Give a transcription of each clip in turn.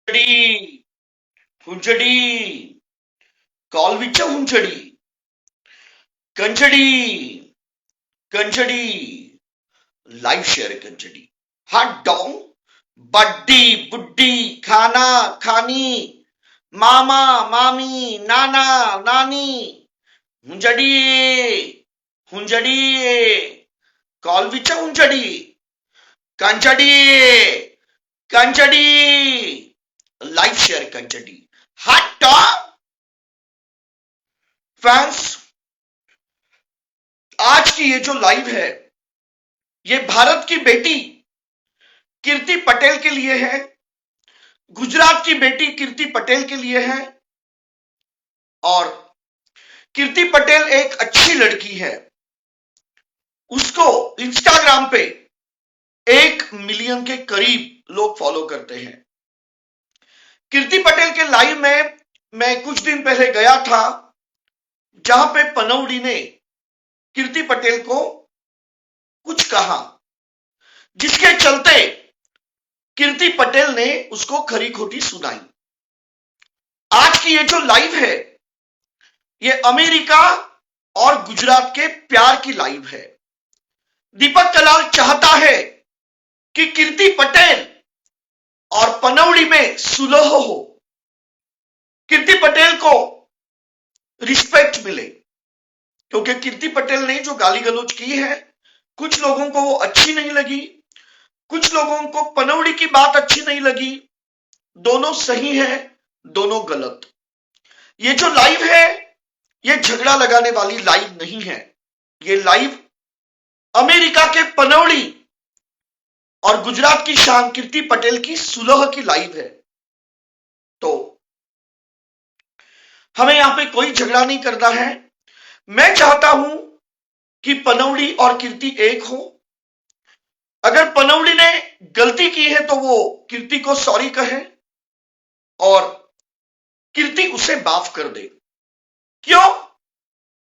हुंचड़ी हुंचड़ी कॉलविच हुंचड़ी कंचड़ी कंचड़ी live share कंचड़ी हट don बड्डी बुड्डी खाना खानी मामा मामी नाना नानी हुंचड़ी हुंचड़ी कॉलविच हुंचड़ी कंचड़ी कंचड़ी लाइव शेयर कंचड़ी हट फैंस। आज की ये जो लाइव है ये भारत की बेटी कीर्ति पटेल के लिए है, गुजरात की बेटी कीर्ति पटेल के लिए है। और कीर्ति पटेल एक अच्छी लड़की है, उसको इंस्टाग्राम पे 1 मिलियन के करीब लोग फॉलो करते हैं। कीर्ति पटेल के लाइव में मैं कुछ दिन पहले गया था, जहां पे पनौड़ी ने कीर्ति पटेल को कुछ कहा, जिसके चलते कीर्ति पटेल ने उसको खरी खोटी सुनाई। आज की ये जो लाइव है ये अमेरिका और गुजरात के प्यार की लाइव है। दीपक कलाल चाहता है कि कीर्ति पटेल और पनौड़ी में सुलह हो, कीर्ति पटेल को रिस्पेक्ट मिले, क्योंकि कीर्ति पटेल ने जो गाली गलौज की है कुछ लोगों को वो अच्छी नहीं लगी, कुछ लोगों को पनौड़ी की बात अच्छी नहीं लगी। दोनों सही है, दोनों गलत। ये जो लाइव है ये झगड़ा लगाने वाली लाइव नहीं है, ये लाइव अमेरिका के पनौड़ी और गुजरात की शान कीर्ति पटेल की सुलह की लाइव है। तो हमें यहां पे कोई झगड़ा नहीं करना है। मैं चाहता हूं कि पनौड़ी और कीर्ति एक हो। अगर पनौड़ी ने गलती की है तो वो कीर्ति को सॉरी कहे और कीर्ति उसे माफ कर दे। क्यों?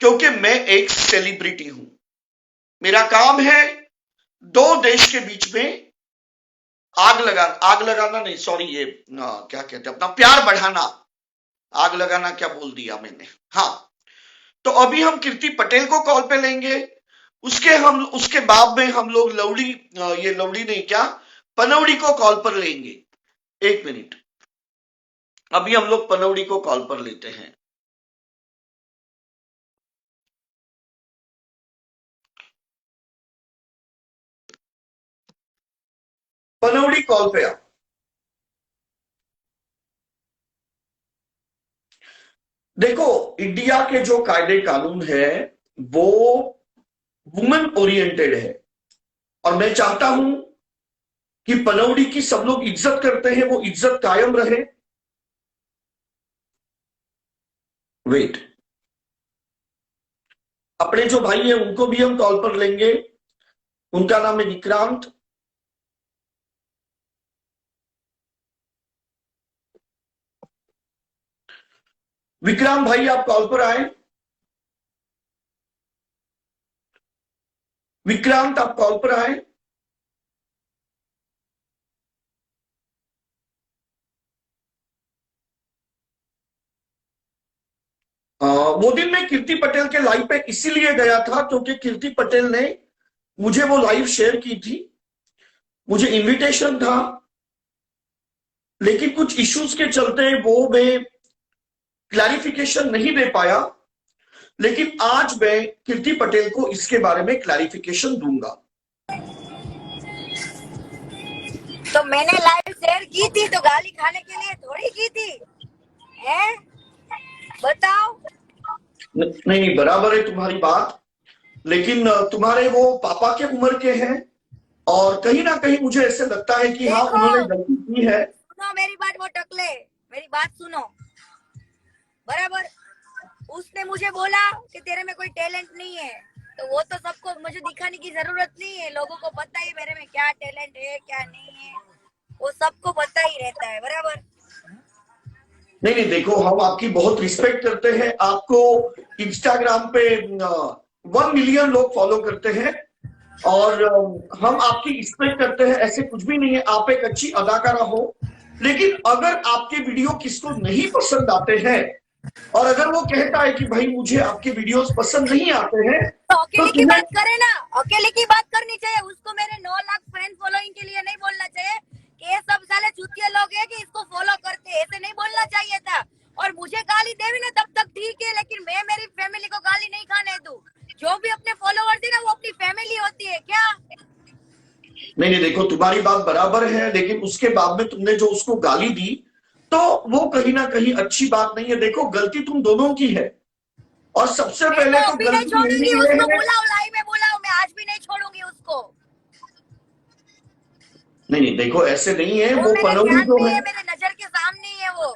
क्योंकि मैं एक सेलिब्रिटी हूं, मेरा काम है दो देश के बीच में आग लगाना नहीं, सॉरी, ये क्या कहते हैं, अपना प्यार बढ़ाना। आग लगाना क्या बोल दिया मैंने। हाँ, तो अभी हम कीर्ति पटेल को कॉल पे लेंगे, उसके बाद में हम लोग लवड़ी नहीं क्या, पनौड़ी को कॉल पर लेंगे। 1 मिनट, अभी हम लोग पनौड़ी को कॉल पर लेते हैं। पनौड़ी कॉल पे आप। देखो, इंडिया के जो कायदे कानून है वो वुमेन ओरिएंटेड है और मैं चाहता हूं कि पनौड़ी की सब लोग इज्जत करते हैं, वो इज्जत कायम रहे। वेट, अपने जो भाई हैं उनको भी हम कॉल पर लेंगे। उनका नाम है विक्रांत। विक्रांत भाई, आप कॉल पर आए। विक्रांत, आप कॉल पर आए। वो दिन मैं कीर्ति पटेल के लाइव पे इसीलिए गया था क्योंकि कीर्ति पटेल ने मुझे वो लाइव शेयर की थी, मुझे इनविटेशन था, लेकिन कुछ इश्यूज के चलते वो मैं क्लैरिफिकेशन नहीं दे पाया। लेकिन आज मैं कीर्ति पटेल को इसके बारे में क्लैरिफिकेशन दूंगा। तो मैंने लाइव शेयर की थी तो गाली खाने के लिए थोड़ी की थी, हैं? बताओ। नहीं, बराबर है तुम्हारी बात, लेकिन तुम्हारे वो पापा के उम्र के हैं और कहीं ना कहीं मुझे ऐसे लगता है कि हाँ, उन्होंने गलती की है। सुनो मेरी बात, वो टकले, मेरी बात सुनो। बराबर, उसने मुझे बोला कि तेरे में कोई टैलेंट नहीं है, तो वो तो सबको मुझे दिखाने की जरूरत नहीं है। लोगों को पता ही मेरे में क्या टैलेंट है क्या नहीं है, वो सबको पता ही रहता है। बराबर। नहीं, देखो, हम आपकी बहुत रिस्पेक्ट करते हैं। आपको इंस्टाग्राम पे 1 मिलियन लोग फॉलो करते हैं और हम आपकी रिस्पेक्ट करते हैं, ऐसे कुछ भी नहीं है। आप एक अच्छी अदाकारा हो, लेकिन अगर आपके वीडियो किसको नहीं पसंद आते हैं और अगर वो कहता है कि भाई मुझे आपके वीडियोस पसंद नहीं आते हैं, तो तो अकेले की तुम्हें बात करे ना, अकेले की बात करनी चाहिए उसको। मेरे 9 लाख फ्रेंड फॉलोइंग के लिए नहीं बोलना चाहिए कि ये सब साले चूतिया लोग हैं कि इसको फॉलो करते हैं, ऐसे नहीं बोलना चाहिए था। और मुझे गाली देवी ना तब तक ठीक है, लेकिन मैं मेरी फैमिली को गाली नहीं खाने दूं। जो भी अपने फॉलोवर्स है ना वो अपनी फैमिली होती है क्या? नहीं नहीं, देखो तुम्हारी बात बराबर है, लेकिन उसके बाद में तुमने जो उसको गाली दी तो वो कहीं ना कहीं अच्छी बात नहीं है। देखो गलती तुम दोनों की है, और सबसे मैं पहले तो तो अभी नहीं गलती छोड़ूंगी मेरी उसको, ये है। बुलाओ लाइव में बुलाओ, मैं आज भी नहीं छोड़ूंगी उसको। नहीं नहीं, देखो ऐसे नहीं है, वो वो मेरे पनौड़ी ध्यान जो में है, है, मेरे नजर के सामने ही है वो।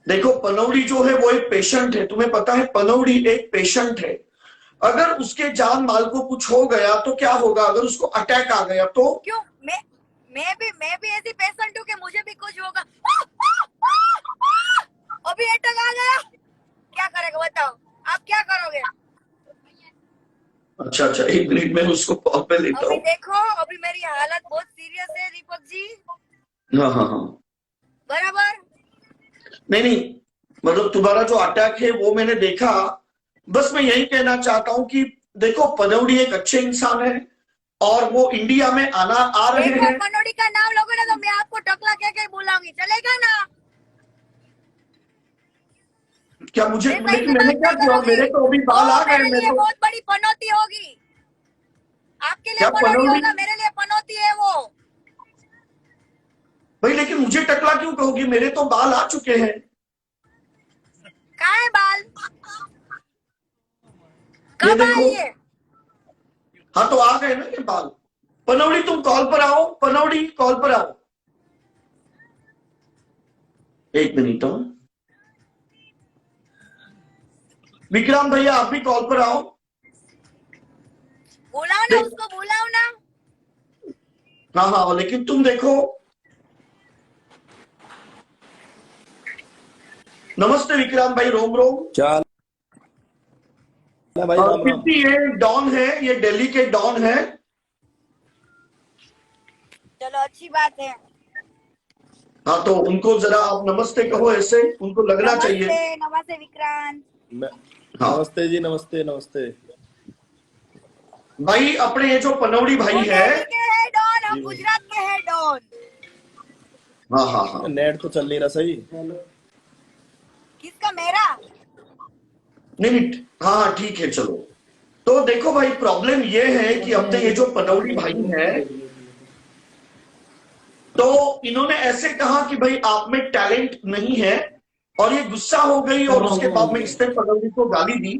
देखो पनौड़ी जो है वो एक पेशेंट है, तुम्हें पता है पनौड़ी एक पेशेंट है। अगर उसके जान माल को कुछ हो गया तो क्या होगा, अगर उसको अटैक आ गया तो? क्यों? मैं भी ऐसी पेशेंट हूँ कि मुझे भी कुछ होगा। अभी अटैक आ गया, क्या करेगा बताओ? आप क्या करोगे? अच्छा अच्छा, एक मिनट में उसको कॉल पे लेता अभी हूँ। देखो, अभी मेरी हालत बहुत सीरियस है दीपक जी, हाँ हाँ हाँ। बराबर। नहीं नहीं, मतलब तुम्हारा जो अटैक है वो मैंने देखा। बस मैं यही कहना चाहता हूं कि देखो पनौड़ी एक अच्छे इंसान है और वो इंडिया में आ रहे देखो हैं। पनौड़ी का नाम लोगे ना तो मैं आपको टकला कह के बुलाऊंगी, चलेगा ना? क्या मुझे, मैं सही लेकिन से मैंने बात क्या नहीं किया, करूंगी। मेरे तो अभी वो बाल आ गए, मेरे मैं लिए तो। बहुत बड़ी पनौती होगी, आपके लिए क्या पनौड़ी पनौड़ी? होगा, मेरे लिए पनौती है वो। भाई लेकिन मुझे टकला क्यों कहोगी, मेरे तो बाल आ चुके हैं। कहाँ है बाल? ये कब देखो, आई है? हाँ तो आ गए ना ये बाल। पनौड़ी तुम कॉल पर आओ, पनौड़ी कॉल पर आओ, एक मिनट। विक्रांत भैया आप भी कॉल पर आओ। बुलाओ ना देख, उसको, बुलाओ ना। हाँ हाँ, लेकिन तुम देखो। नमस्ते विक्रांत भाई, रोम रोम। क्या हाल है भाई? राम राम। कीर्ति ये डॉन है, ये दिल्ली के डॉन है। चलो अच्छी बात है। हाँ तो उनको जरा आप नमस्ते कहो, ऐसे उनको लगना चाहिए। नमस्ते नमस्ते विक्रांत। हाँ नमस्ते जी, नमस्ते नमस्ते। भाई, अपने ये जो पनौड़ी भाई वो है। दिल्ली के है डॉन, हम जी भाई। गुजरात के है डॉन। हाँ हाँ हाँ। नेट तो चल नहीं रहा सही। किसका? मेरा? नहीं नहीं, हाँ हाँ ठीक है, चलो। तो देखो भाई, प्रॉब्लम ये है कि अपने ये जो पनौड़ी भाई है, तो इन्होंने ऐसे कहा कि भाई आप में टैलेंट नहीं है, और ये गुस्सा हो गई और उसके बाद में इसने पनौड़ी को गाली दी।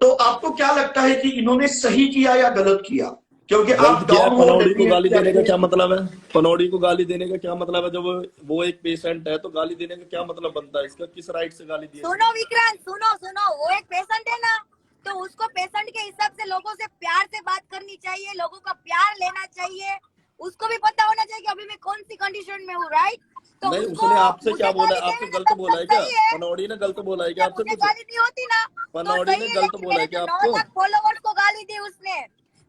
तो आपको क्या लगता है कि इन्होंने सही किया या गलत किया? क्योंकि गलत आप किया है। डॉन हो, पनौड़ी को गाली देने का डेफिनेटली। क्या मतलब है? पनौड़ी को गाली देने का क्या मतलब है? जब वो एक पेशेंट है तो गाली देने का क्या मतलब बनता है? इसका किस राइट से गाली दी? सुनो विक्रांत, सुनो सुनो, वो एक पेशेंट है ना, तो उसको पेशेंट के हिसाब से लोगों से प्यार से बात करनी चाहिए, लोगों का प्यार लेना चाहिए। उसको भी पता होना चाहिए कि अभी मैं कौन सी कंडीशन में हूँ, राइट? तो नहीं, उसको उसने आपसे मुझे क्या बोला? गाली आपसे देवे ना गलत तब बोला तक है क्या? सही है। पनौड़ी ने गलत बोला है क्या जब आपसे मुझे कुछ? गाली नहीं होती ना तो पनौड़ी सही ने है, गलत लेकिन बोला मेरे है क्या जो 9 आपको? लाख फॉलोवर्स को गाली दी उसने,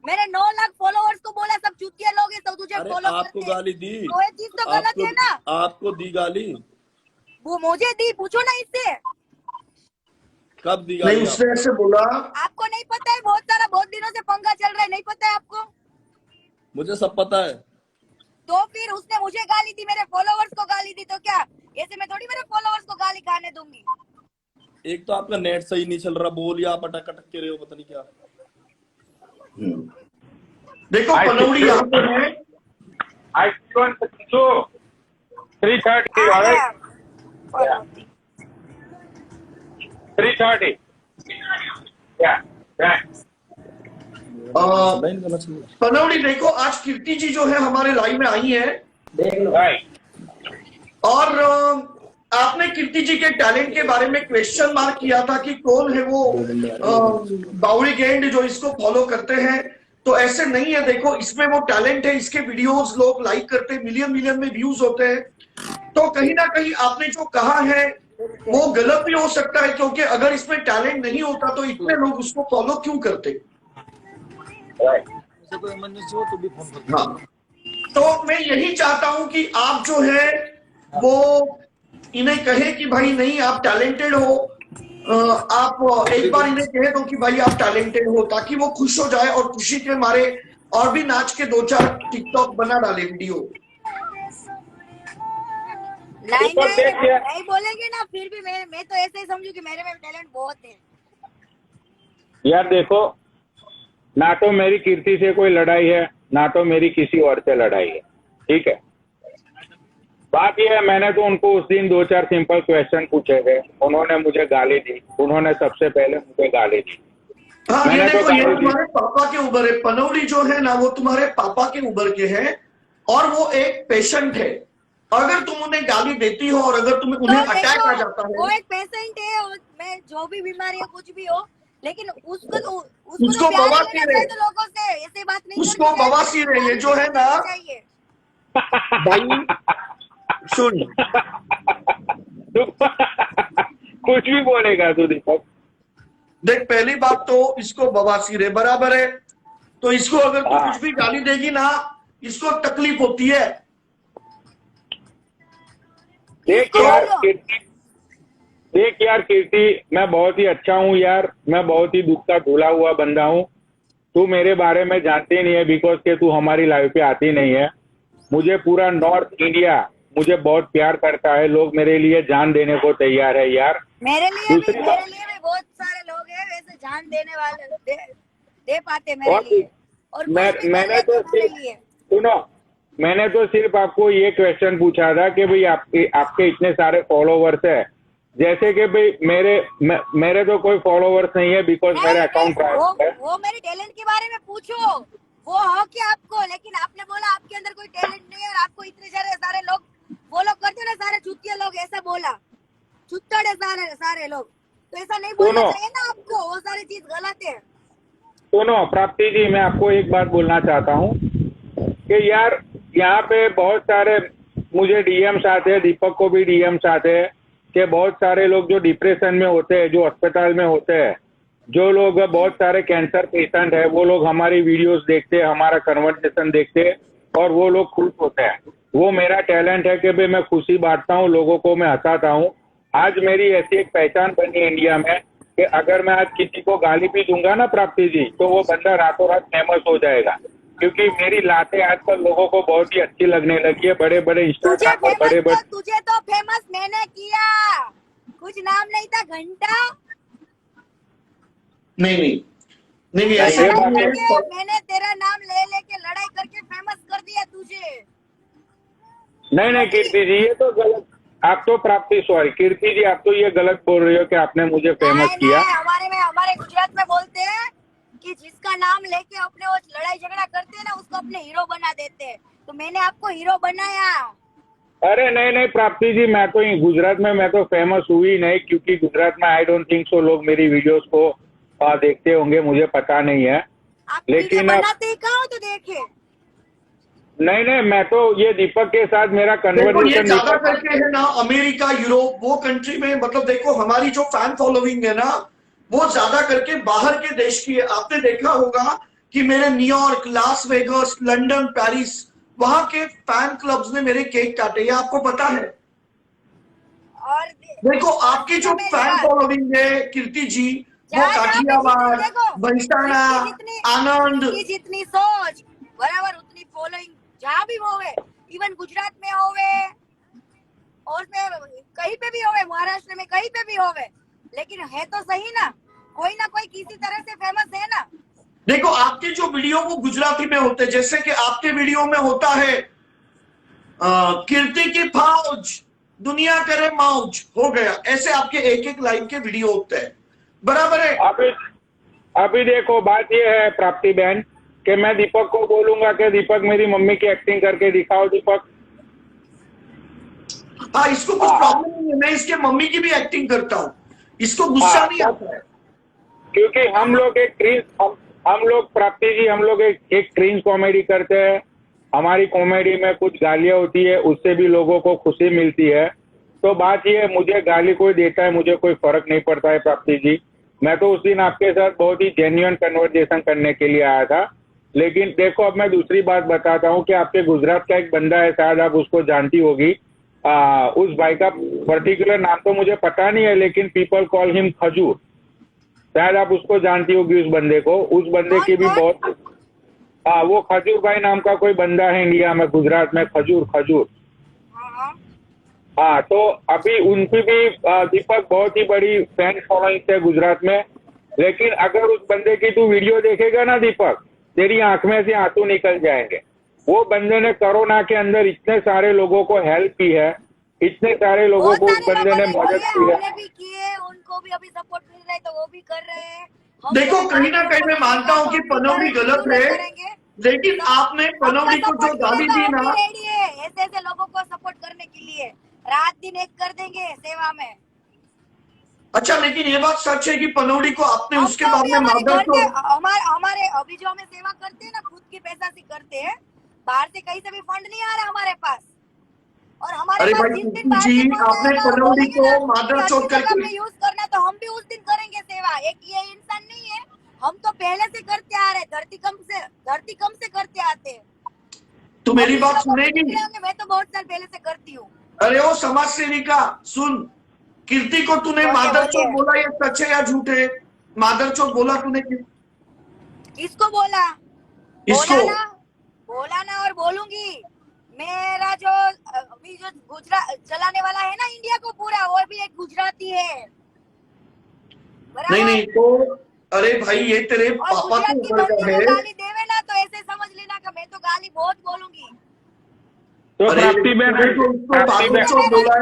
मेरे 9 लाख फॉलोवर्स को बोला सब चूतिया लोग हैं, सब तुझे अरे फॉलो आपको करते हैं, गाली दी? तो ये चीज तो गलत आपको है ना। आपको दी गाली? वो मुझे दी, पूछो ना इससे। कब दी नहीं, गाली उसने आपको? ऐसे बोला। आपको नहीं पता है? बहुत दिनों से पंगा चल रहा है, नहीं पता है आपको? मुझे सब पता है। तो फिर उसने मुझे गाली दी, मेरे फॉलोवर्स को गाली दी, तो क्या ऐसे मैं थोड़ी मेरे फॉलोवर्स को गाली खाने दूंगी? एक तो आपका नेट सही नहीं चल रहा, बोल या आप अटक अटक के रहे हो, पता नहीं क्या। देखो पनौड़ी यहाँ पे है। I want to 3:30, आ all गया right? फॉलोवर्स। 3:30. Yeah, right. नहीं करना चाहिए। पनौड़ी देखो, आज कीर्ति जी जो है हमारे लाइव में आई है, Right. और आपने कीर्ति जी के टैलेंट के बारे में क्वेश्चन मार्क किया था कि कौन है वो बाउली गेंड जो इसको फॉलो करते हैं। तो ऐसे नहीं है, देखो इसमें वो टैलेंट है, इसके वीडियोस लोग लाइक करते हैं, मिलियन मिलियन में व्यूज होते हैं। तो कहीं ना कहीं आपने जो कहा है वो गलत भी हो सकता है, क्योंकि अगर इसमें टैलेंट नहीं होता तो इतने लोग उसको फॉलो क्यों करते? Right. हाँ, तो मैं यही चाहता हूं कि आप जो है वो इन्हें कहे कि भाई नहीं आप टैलेंटेड हो, आप एक बार इन्हें कह दो कि भाई आप टैलेंटेड हो, ताकि वो खुश हो जाए और खुशी के मारे और भी नाच के 2-4 टिकटॉक बना डाले वीडियो। नहीं तो नहीं देखिए नहीं बोलेंगे ना, फिर भी मैं तो ऐसे ही समझू कि मेरे में टैलेंट बहुत है। यार देखो, ना तो मेरी कीर्ति से कोई लड़ाई है, ना तो मेरी किसी और से लड़ाई है, ठीक है। बात यह है, मैंने तो उनको उस दिन 2-4 सिंपल क्वेश्चन पूछे थे, उन्होंने मुझे गाली दी, उन्होंने सबसे पहले मुझे गाली दी। हाँ, ये मैंने तो देखो, ये गाली दी। तुम्हारे पापा के ऊपर है, पनौड़ी जो है ना वो तुम्हारे पापा के ऊपर के हैं और वो एक पेशेंट है। अगर तुम उन्हें गाली देती हो और अगर तुम्हें उन्हें तो अटैक आ देखो, जाता वो है, एक पेशेंट है और मैं जो भी बीमारी है कुछ भी हो, लेकिन उसको तो उसको प्यार ही बवासीर लेना है, चाहिए तो लोगों से ऐसे बात नहीं उसको करनी चाहिए, बवासीर है, ये जो है ना चाहिए। भाई सुन, कुछ भी बोलेगा तू दीपक। देख पहली बात तो इसको बवासीर है, बराबर है, तो इसको अगर तू हाँ। कुछ भी गाली देगी ना, इसको तकलीफ होती है। देख इसको यार बोलो। कीर्ति, देख यार कीर्ति, मैं बहुत ही अच्छा हूँ यार, मैं बहुत ही दुख का धुला हुआ बंदा हूँ। तू मेरे बारे में जानती नहीं है, बिकॉज के तू हमारी लाइफ पे आती नहीं है। मुझे पूरा नॉर्थ इंडिया मुझे बहुत प्यार करता है, लोग मेरे लिए जान देने को तैयार है यार। मेरे लिए दूसरी बात, भी बहुत सारे लोग हैं वैसे जान देने वाले, दे पाते मेरे और लिए, और कुछ भी कर मैंने लेते तो मेरे सिर्फ लिए। सुनो, मैंने तो सिर्फ आपको ये क्वेश्चन पूछा था कि भाई आपके इतने सारे फॉलोवर्स है, जैसे कि भाई मेरे तो कोई फॉलोवर्स नहीं है, बिकॉज मेरा अकाउंट प्राइवेट है। वो मेरे टैलेंट के बारे में पूछो, वो हो क्या आपको, लेकिन आपने बोला आपके अंदर कोई टैलेंट नहीं है और आपको इतने सारे लोग फॉलो करते ना, सारे चुतिया लोग, ऐसा बोला, चुत्तड़ है सारे लोग, तो ऐसा नहीं बोलना चाहिए ना आपको, वो सारी चीज गलत है। सुनो प्राप्ति जी, मैं आपको एक बात बोलना चाहता हूँ कि यार यहाँ पे बहुत सारे मुझे डीएम्स आते हैं, दीपक को भी डीएम्स आते हैं कि बहुत सारे लोग जो डिप्रेशन में होते हैं, जो अस्पताल में होते हैं, जो लोग बहुत सारे कैंसर पेशेंट है, वो लोग हमारी वीडियोस देखते हैं, हमारा कन्वर्सेशन देखते हैं और वो लोग खुश होते हैं। वो मेरा टैलेंट है कि भाई मैं खुशी बांटता हूँ, लोगों को मैं हंसाता हूँ। आज मेरी ऐसी एक पहचान बनी इंडिया में कि अगर मैं आज किसी को गाली भी दूंगा ना प्राप्ति जी, तो वो बंदा रातों रात फेमस हो जाएगा, क्योंकि मेरी लातें आजकल लोगों को बहुत ही अच्छी लगने लगी है। बड़े बड़े इंस्टाग्राम और बड़े तुझे तो फेमस मैंने किया, कुछ नाम नहीं था, घंटा नहीं ऐसे मैंने तेरा नाम ले लेके लड़ाई करके फेमस कर दिया तुझे। नहीं कीर्ति जी, ये तो गलत, आप तो प्राप्ति, सॉरी कीर्ति जी, आप तो ये गलत बोल रहे हो कि आपने मुझे फेमस किया। हमारे गुजरात में बोलते हैं कि जिसका नाम लेके अपने वो लड़ाई झगड़ा करते हैं ना, उसको अपने हीरो बना देते हैं, तो मैंने आपको हीरो बनाया। अरे नहीं प्राप्ति जी, मैं तो गुजरात में मैं तो फेमस हुई नहीं, क्योंकि गुजरात में आई डोंट थिंक सो लोग मेरी वीडियोस को देखते होंगे, मुझे पता नहीं है। आप लेकिन बनाते ही कहो तो देखे। नहीं, मैं तो ये दीपक के साथ मेरा ये कन्वर्सेशन ज्यादा करके है ना अमेरिका, यूरोप, वो कंट्री में, मतलब देखो हमारी जो फैन फॉलोइंग है ना, वो ज्यादा करके बाहर के देश की है। आपने देखा होगा कि मेरे New York, Las Vegas, London, Paris, वहां के फैन क्लब्स ने मेरे केक काटे, ये आपको पता है। और देखो आपकी जो फैन फॉलोइंग है कीर्ति जी, वो काठियावाड़, बंसाना, आनंद, जितनी सोच बराबर उतनी फॉलोइंग जहाँ भी होवे, इवन गुजरात में होवे और कहीं पे भी होवे, महाराष्ट्र में कहीं पे भी होवे, लेकिन है तो सही ना कोई किसी तरह से फेमस है ना। देखो आपके जो वीडियो वो गुजराती में होते हैं, जैसे कि आपके वीडियो में होता है कीर्ति की फौज दुनिया करे मौज, हो गया, ऐसे आपके एक लाइन के वीडियो होते हैं, बराबर है। अभी देखो बात ये है प्राप्ति बहन कि मैं दीपक को बोलूंगा कि दीपक मेरी मम्मी की एक्टिंग करके दिखाओ दीपक। हाँ, इसको कुछ प्रॉब्लम नहीं है, मैं इसके मम्मी की भी एक्टिंग करता हूँ, इसको गुस्सा नहीं आता है, क्योंकि हम लोग प्राप्ति जी, हम लोग एक क्रिंज कॉमेडी करते हैं। हमारी कॉमेडी में कुछ गालियां होती है, उससे भी लोगों को खुशी मिलती है। तो बात ये है, मुझे गाली कोई देता है, मुझे कोई फर्क नहीं पड़ता है प्राप्ति जी। मैं तो उस दिन आपके साथ बहुत ही जेन्युइन कन्वर्सेशन करने के लिए आया था लेकिन देखो अब मैं दूसरी बात बताता हूँ कि आपके गुजरात का एक बंदा है, शायद आप उसको जानती होगी। उस भाई का पर्टिकुलर नाम तो मुझे पता नहीं है, लेकिन पीपल कॉल हिम खजूर। शायद आप उसको जानती होगी, उस बंदे को। उस बंदे की भी बहुत वो खजूर भाई नाम का कोई बंदा है इंडिया में, गुजरात में, खजूर। हाँ, तो अभी उनकी भी दीपक बहुत ही बड़ी फैन फॉलोइंग है गुजरात में। लेकिन अगर उस बंदे की तू वीडियो देखेगा ना दीपक, तेरी आंख में से आंसू निकल जाएंगे। वो बंदे ने कोरोना के अंदर इतने सारे लोगों को हेल्प की है, इतने सारे लोगों को उस बंदे ने मदद की है। हमने भी किए, उनको भी अभी सपोर्ट मिल रहा है तो वो भी कर रहे हैं। देखो कहीं ना कहीं मैं मानता हूँ कि पनौड़ी गलत है, लेकिन आपने पनौड़ी को जो गाली दी ना, ऐसे ऐसे लोगों को सपोर्ट करने के लिए रात दिन एक कर देंगे सेवा में। अच्छा, लेकिन ये बात सच है कि पनौड़ी को आपने उसके बाद में हमारे अभी जो हमें सेवा करते हैं ना, खुद की पैसा से करते हैं, बाहर से कहीं से भी फंड नहीं आ रहा हमारे पास। और हमारे अरे पास भाई जिस दिन बाहर जी, से फंड आपने आएगा और पनौड़ी बोलेंगे को ना मादर कि चौथ अच्छी जगह करके पे यूज करना, तो हम भी उस दिन करेंगे सेवा। एक ये इंसान नहीं है, हम तो पहले से करते आ रहे, धरती कम से करते आते हैं। तू मेरी बात सुनेगी? मैं तो बहुत साल पहले से करती हूँ। अरे ओ समाज सेविका सुन, कीर्ति को तूने मादर चौथ बोला, ये सच है या झूठ है? मादर चौथ बोला तूने? किसको बोला? इसको बोला ना और बोलूंगी। मेरा जो अभी जो गुजरात चलाने वाला है ना इंडिया को पूरा, वो भी एक गुजराती है। नहीं तो अरे भाई ये तेरे पापा के ऊपर का है। गाली देवे ना तो ऐसे समझ लेना कि मैं तो गाली बहुत बोलूंगी। तो प्राप्ति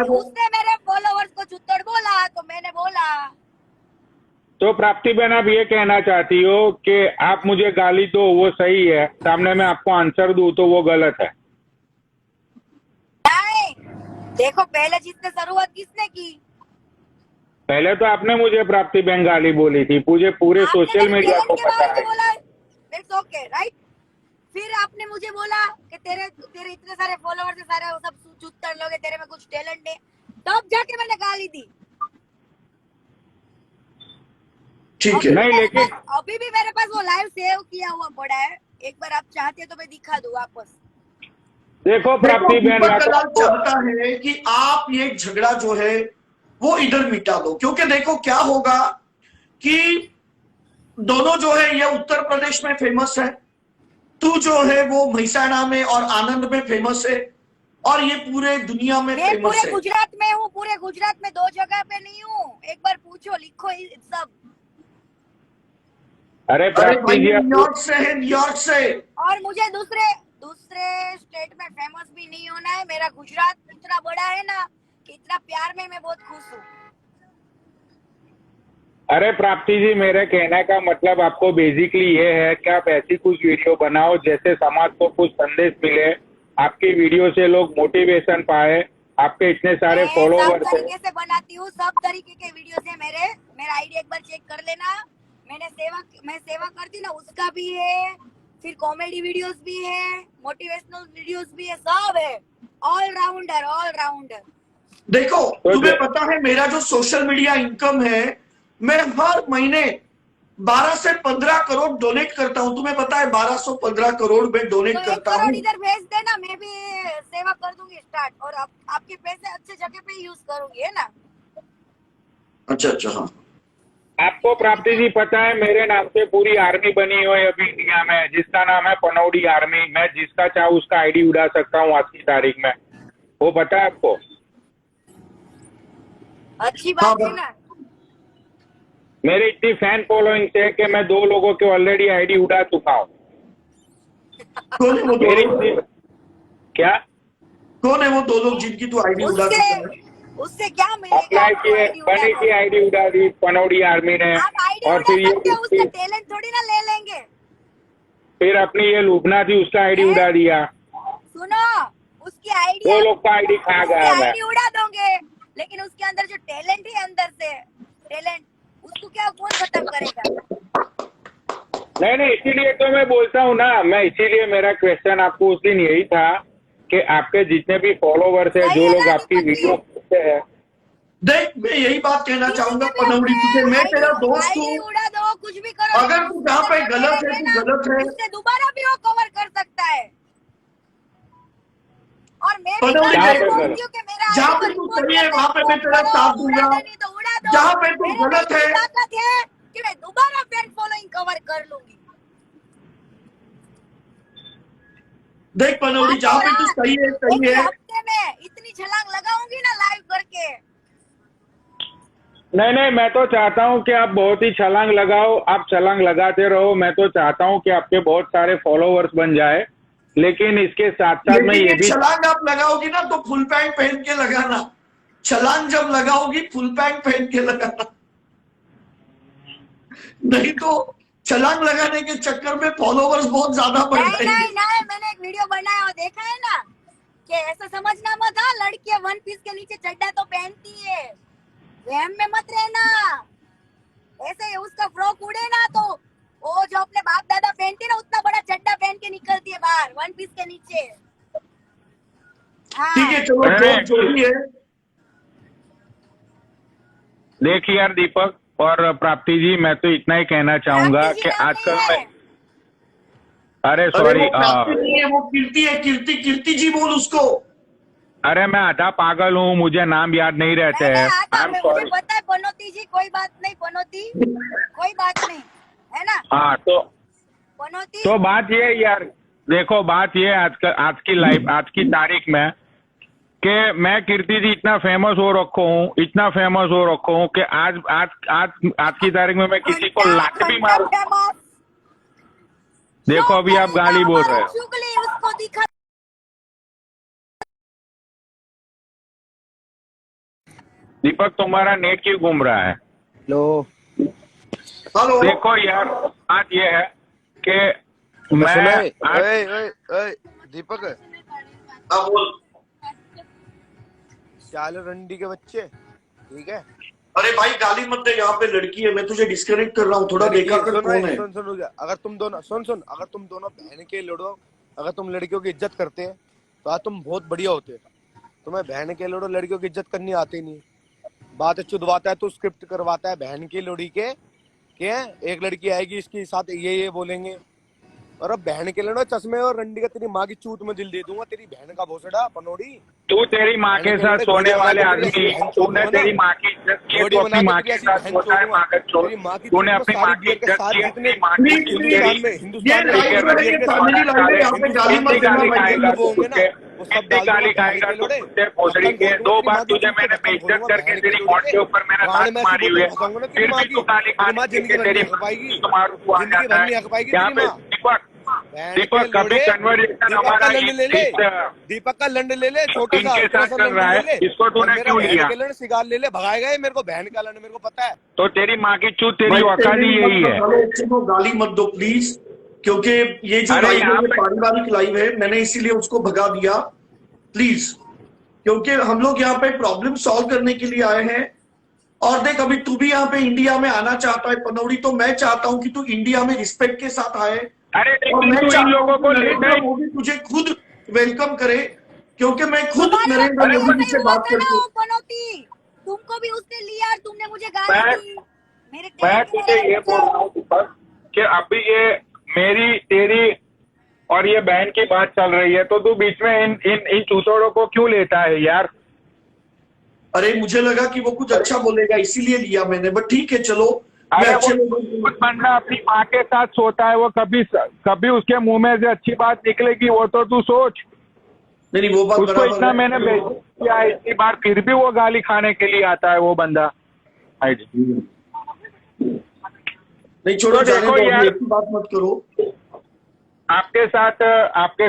उसने मेरे फॉलोवर्स को चुत्तड़ बोला तो मैंने बोला। तो प्राप्ति बहन, आप ये कहना चाहती हो कि आप मुझे गाली दो वो सही है, सामने में आपको आंसर दूं तो वो गलत है? नहीं, देखो पहले जिसने शुरुआत किसने की? पहले तो आपने मुझे प्राप्ति बहन गाली बोली थी, मुझे पूरे सोशल मीडिया को पता है। It's okay right. फिर आपने मुझे बोला कि तेरे इतने सारे फॉलोवर्स है, सारे वो सब चुत्तर लोग है, तेरे में कुछ टैलेंट है, तब जाके मैंने गाली दी। ठीक है। नहीं, लेकिन अभी भी मेरे पास वो लाइव सेव किया हुआ पड़ा है, एक बार आप चाहते तो मैं दिखा दूं वापस। देखो प्राप्ति बहन, चाहता है कि आप ये झगड़ा जो है वो इधर मिटा दो, क्योंकि देखो क्या होगा कि दोनों जो है ये उत्तर प्रदेश में फेमस है, तू जो है वो महिसाणा में और आनंद में फेमस है, और ये पूरे दुनिया में फेमस है। पूरे गुजरात में हूँ, पूरे गुजरात में 2 जगह पे नहीं हूँ, एक बार पूछो, लिखो सब। अरे भाई न्यूयॉर्क से है, न्यूयॉर्क से। और मुझे दूसरे स्टेट में फेमस भी नहीं होना है। मेरा गुजरात इतना बड़ा है ना कि इतना प्यार में मैं बहुत खुश हूँ। अरे प्राप्ति जी, मेरे कहने का मतलब आपको बेसिकली ये है कि आप ऐसी कुछ वीडियो बनाओ जैसे समाज को कुछ संदेश मिले, आपकी वीडियो से लोग मोटिवेशन पाए। आपके इतने सारे फॉलोवर्स सब तरीके से बनाती हूँ, सब तरीके के वीडियोस है मेरा आईडी एक बार चेक कर लेना। मैं सेवा करती ना, उसका भी है, फिर कॉमेडी वीडियोस भी है, मोटिवेशनल वीडियोस भी है, सब है। All rounder. देखो तुम्हें पता है मेरा जो सोशल मीडिया इनकम है, मैं हर महीने 12 से 15 करोड़ डोनेट करता हूं। तुम्हें पता है 1215 करोड़ में डोनेट तो करता हूं। इधर भेज देना, मैं भी सेवा कर दूंगी स्टार्ट, और आपके पैसे अच्छे जगह पे यूज करूंगी, है ना? अच्छा हाँ। आपको प्राप्ति जी पता है मेरे नाम से पूरी आर्मी बनी हुई है अभी इंडिया में, जिसका नाम है पनौड़ी आर्मी। मैं जिसका चाहूँ उसका आईडी उड़ा सकता हूँ आज की तारीख में, वो पता है आपको? अच्छी बात है ना। मेरी इतनी फैन फॉलोइंग है कि मैं 2 लोगों के ऑलरेडी आईडी उड़ा चुका हूँ। क्या कौन है वो 2 लोग जिनकी तू आईडी उड़ा चुका है? उससे क्या मिलेगा? अप्लाई किए, बनी की आईडी उड़ा दी पनौड़ी आर्मी ने, और फिर ये उसका टैलेंट थोड़ी ना ले लेंगे। फिर अपनी ये लूटना थी, उसका आईडी उड़ा दिया। सुनो, उसकी आईडी 2 लोग का आईडी खा गया मैं। आईडी उड़ा दोगे, लेकिन उसके अंदर जो टैलेंट है, अंदर से टैलेंट, उसको क्या कौन खत्म करेगा? नहीं, इसीलिए तो मैं बोलता हूँ ना, मैं इसीलिए मेरा क्वेश्चन आपको उस दिन यही था कि आपके जितने भी फॉलोवर्स है, जो लोग आपकी वीडियो देखते हैं, देख मैं यही बात कहना चाहूंगा पनौड़ी तुझे, मैं तेरा दोस्त हूँ। उड़ा दो, कुछ भी करो, अगर लेकिन तू उसके जहाँ पे अंदर गलत मेरे है, में तू गलत है। उससे दोबारा भी वो कवर कर सकता है। और मैं भी पनौड़ी जहाँ कल पे बोलती हूँ कि मेरा जहाँ आईडी पे पर तू रिपोर्ट सही कर है दे, वहां पे मैं पोस्ट तेरा करो, साथ उड़ा दूंगा। दे नहीं तो उड़ा दो। जहाँ पे तू मेरे में गलत इतनी है, ताकत है कि मैं दोबारा फैन फॉलोइंग कवर कर लूंगी। देख पनौड़ी, जहाँ पे तू सही है, एक सही ही है। हफ्ते में इतनी छलांग लगाऊंगी ना लाइव करके। नहीं नहीं, मैं तो चाहता हूँ कि आप बहुत ही छलांग लगाओ, आप छलांग लगाते रहो। मैं तो चाहता हूँ कि आपके बहुत सारे फॉलोवर्स बन जाए, लेकिन इसके साथ साथ मैं लेकिन ये ये भी छलांग आप लगाओगी ना तो फुल पैंट पहन के लगाना। छलांग जब लगाओगी फुल पैंट पहन के लगाना, नहीं तो छलांग लगाने के चक्कर में फॉलोवर्स बहुत ज्यादा बढ़ नहीं जाएंगे। नहीं नहीं, मैंने एक वीडियो बनाया और देखा है ना कि ऐसा समझना मत, हाँ लड़कियां वन पीस के नीचे चड्डा तो पहनती है, वहम में मत रहना। ऐसे उसका फ्रॉक उड़े ना तो वो जो अपने बाप दादा पहनती है ना उतना बड़ा चड्डा पहन के निकलती है बाहर वन पीस के नीचे। हाँ ठीक है, चलो अरे, जो भी है। देखिए यार दीपक और प्राप्ति जी, मैं तो इतना ही कहना चाहूंगा प्राप्ति जी कि नाम नहीं आजकल है। मैं अरे अरे सॉरी, वो प्राप्ति नहीं है, वो कीर्ति है। कीर्ति, कीर्ति जी बोल उसको। अरे मैं आधा पागल हूँ, मुझे नाम याद नहीं रहते नहीं हैं। नहीं आता, आई एम मुझे सॉरी। पता है पनौती जी, कोई बात नहीं पनौती, कोई बात नहीं है ना हाँ पनौती। तो बात ये है यार, देखो बात ये है आज की लाइफ, आज की तारीख में कि मैं कीर्ति जी इतना फेमस हो रखा हूँ, इतना फेमस हो रखा हूँ कि आज आज आज आज की तारीख में मैं किसी को लात भी मारूं। फेमस। देखो अभी आप गाली बोल रहे हो। चुगली उसको दिखा। दीपक तुम्हारा नेट क्यों घूम रहा है? लो हेलो, देखो यार बात ये है कि मैं सुनो, आज ओए ओए ओए दीपक, हाँ बोल। चालो रंडी के बच्चे, ठीक है? अरे भाई गाली मत दे, यहाँ पे लड़की है, मैं तुझे डिस्कनेक्ट कर रहा हूँ, थोड़ा लड़की देखा है, कर सुन कौन रहे, है। सुन सुन रुक जा। अगर तुम दोनों अगर तुम दोनों बहन के लड़ो, अगर तुम लड़कियों की इज्जत करते हैं तो आज तुम बहुत बढ़िया होते। तुम्हें बहन के लड़ो, लड़कियों की इज्जत करनी आती नहीं। बात चुदवाता है तो स्क्रिप्ट करवाता है बहन की लोड़ी के, एक लड़की आएगी इसके साथ ये बोलेंगे। और अब बहन के लड़ो चश्मे और रंडी का तेरी माँ की चूत में दिल दे दूंगा, तेरी बहन का भोसड़ा पनौड़ी। तू तेरी माँ के साथ सोने वाले आदमी, तूने तेरी माँ की इज्जत की, तू अपनी माँ के साथ सोता है, माँ का छोड़, तूने अपनी माँ की इज्जत की, अपनी माँ की प्लीज, तेरी हिंदुस्तान में ये लाइव है, ये फैमिली लाइव है, यहाँ पे गाली मत देना गाली भाई। खाएगा तू कुत्ते, कितनी गाली खाएगा तू कुत्ते भोसड़ी के। 2 बार तुझे मैंने बेइज्जत करके तेरी मौत के ऊपर मैंने लात मारी हुई है, फिर भी तू गाली खाने के तेरी मारू तू आ जाता है यहाँ पे। दीपक कभी कन्वर्सेशन हमारा दीपक का लंड ले ले, छोटा सा इनके साथ चल रहा है, इसको तूने क्यों लिया? सिगार ले ले, भगाएगा ये मेरे को, बहन का लंड मेरे को पता है। तो तेरी माँ की चूत, तेरी औकात ही यही है। चलो गाली मत दो प्लीज, क्योंकि ये जो अरे लाइव है यहाँ ये पे पारिवारिक लाइव है, मैंने इसीलिए उसको भगा दिया। प्लीज, क्योंकि हम लोग यहाँ पे प्रॉब्लम सॉल्व करने के लिए आए हैं। और देख, अभी तू भी यहाँ पे इंडिया में आना चाहता है पनौड़ी, तो मैं चाहता हूँ कि तू इंडिया में रिस्पेक्ट के साथ आए। अरे और लेकिन मैं तू इन चाहता लोगों हूँ को कि लेकर नरेंद्र मोदी तुझे खुद वेलकम करे, क्योंकि मैं खुद तुम्हारे नरेंद्र इंडिया मोदी में से हुआ बात था ना करती हूँ। वो पनौती, तुमको भी उसने लिया और तुमने मुझे गाली मैं दी। मेरे मैं कहने तुझे ये बोल रहा हूँ दीपक कि अभी ये मेरी तेरी और ये बहन की बात चल रही है, तो तू बीच में इन चूतोड़ों को क्यों लेता है यार? अरे मुझे लगा कि वो कुछ अच्छा बोलेगा, इसीलिए लिया मैंने, बट ठीक है चलो। मैं अरे अच्छे वो कुछ बंदा अपनी माँ के साथ सोता है, वो कभी उसके मुंह में से अच्छी बात निकलेगी, वो तो तू सोच। नहीं, वो बात उसको बराबर इतना है। मैंने बेइज्जत किया इतनी बार, फिर भी वो गाली खाने के लिए आता है वो बंदा। नहीं छोड़ो, तो जाने देखो दो, यार, ऐसी बात मत करो। आपके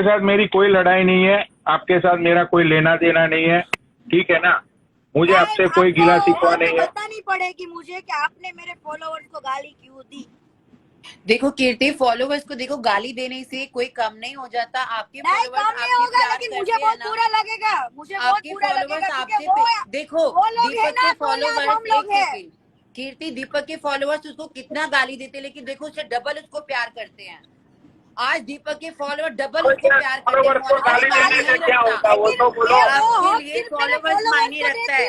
साथ मेरी कोई लड़ाई नहीं है, आपके साथ मेरा कोई लेना देना नहीं है, ठीक है ना? मुझे आपसे कोई गिला शिकवा नहीं है। बतानी पड़ेगी मुझे कि आपने मेरे फॉलोअर्स को गाली क्यों दी। देखो कीर्ति, फॉलोवर्स को देखो, गाली देने से कोई कम नहीं हो जाता। आपके नहीं फॉलोवर्स कम नहीं आपसे होगा, प्यार लेकिन मुझे करते हैं बहुत ना, बुरा लगेगा, मुझे बहुत आपके बुरा फॉलोवर्स लगेगा, आपसे क्योंकि देखो वो लोग है दीपक ना, के सोनिया, फॉलोवर्स हम लोग एक हैं। सेकंड, कीर्ति, दीपक के फॉलोवर्स उसको कितना गाली देते हैं, लेकिन देखो उससे डबल उसको प्यार करते हैं। आज दीपक के फॉलोवर डबल उसको प्यार करते हैं। फॉलोवर्स को गाली देने से क्या होता है, वो तो बोलो। आपके लिए फॉलोवर्स मायने रखता है।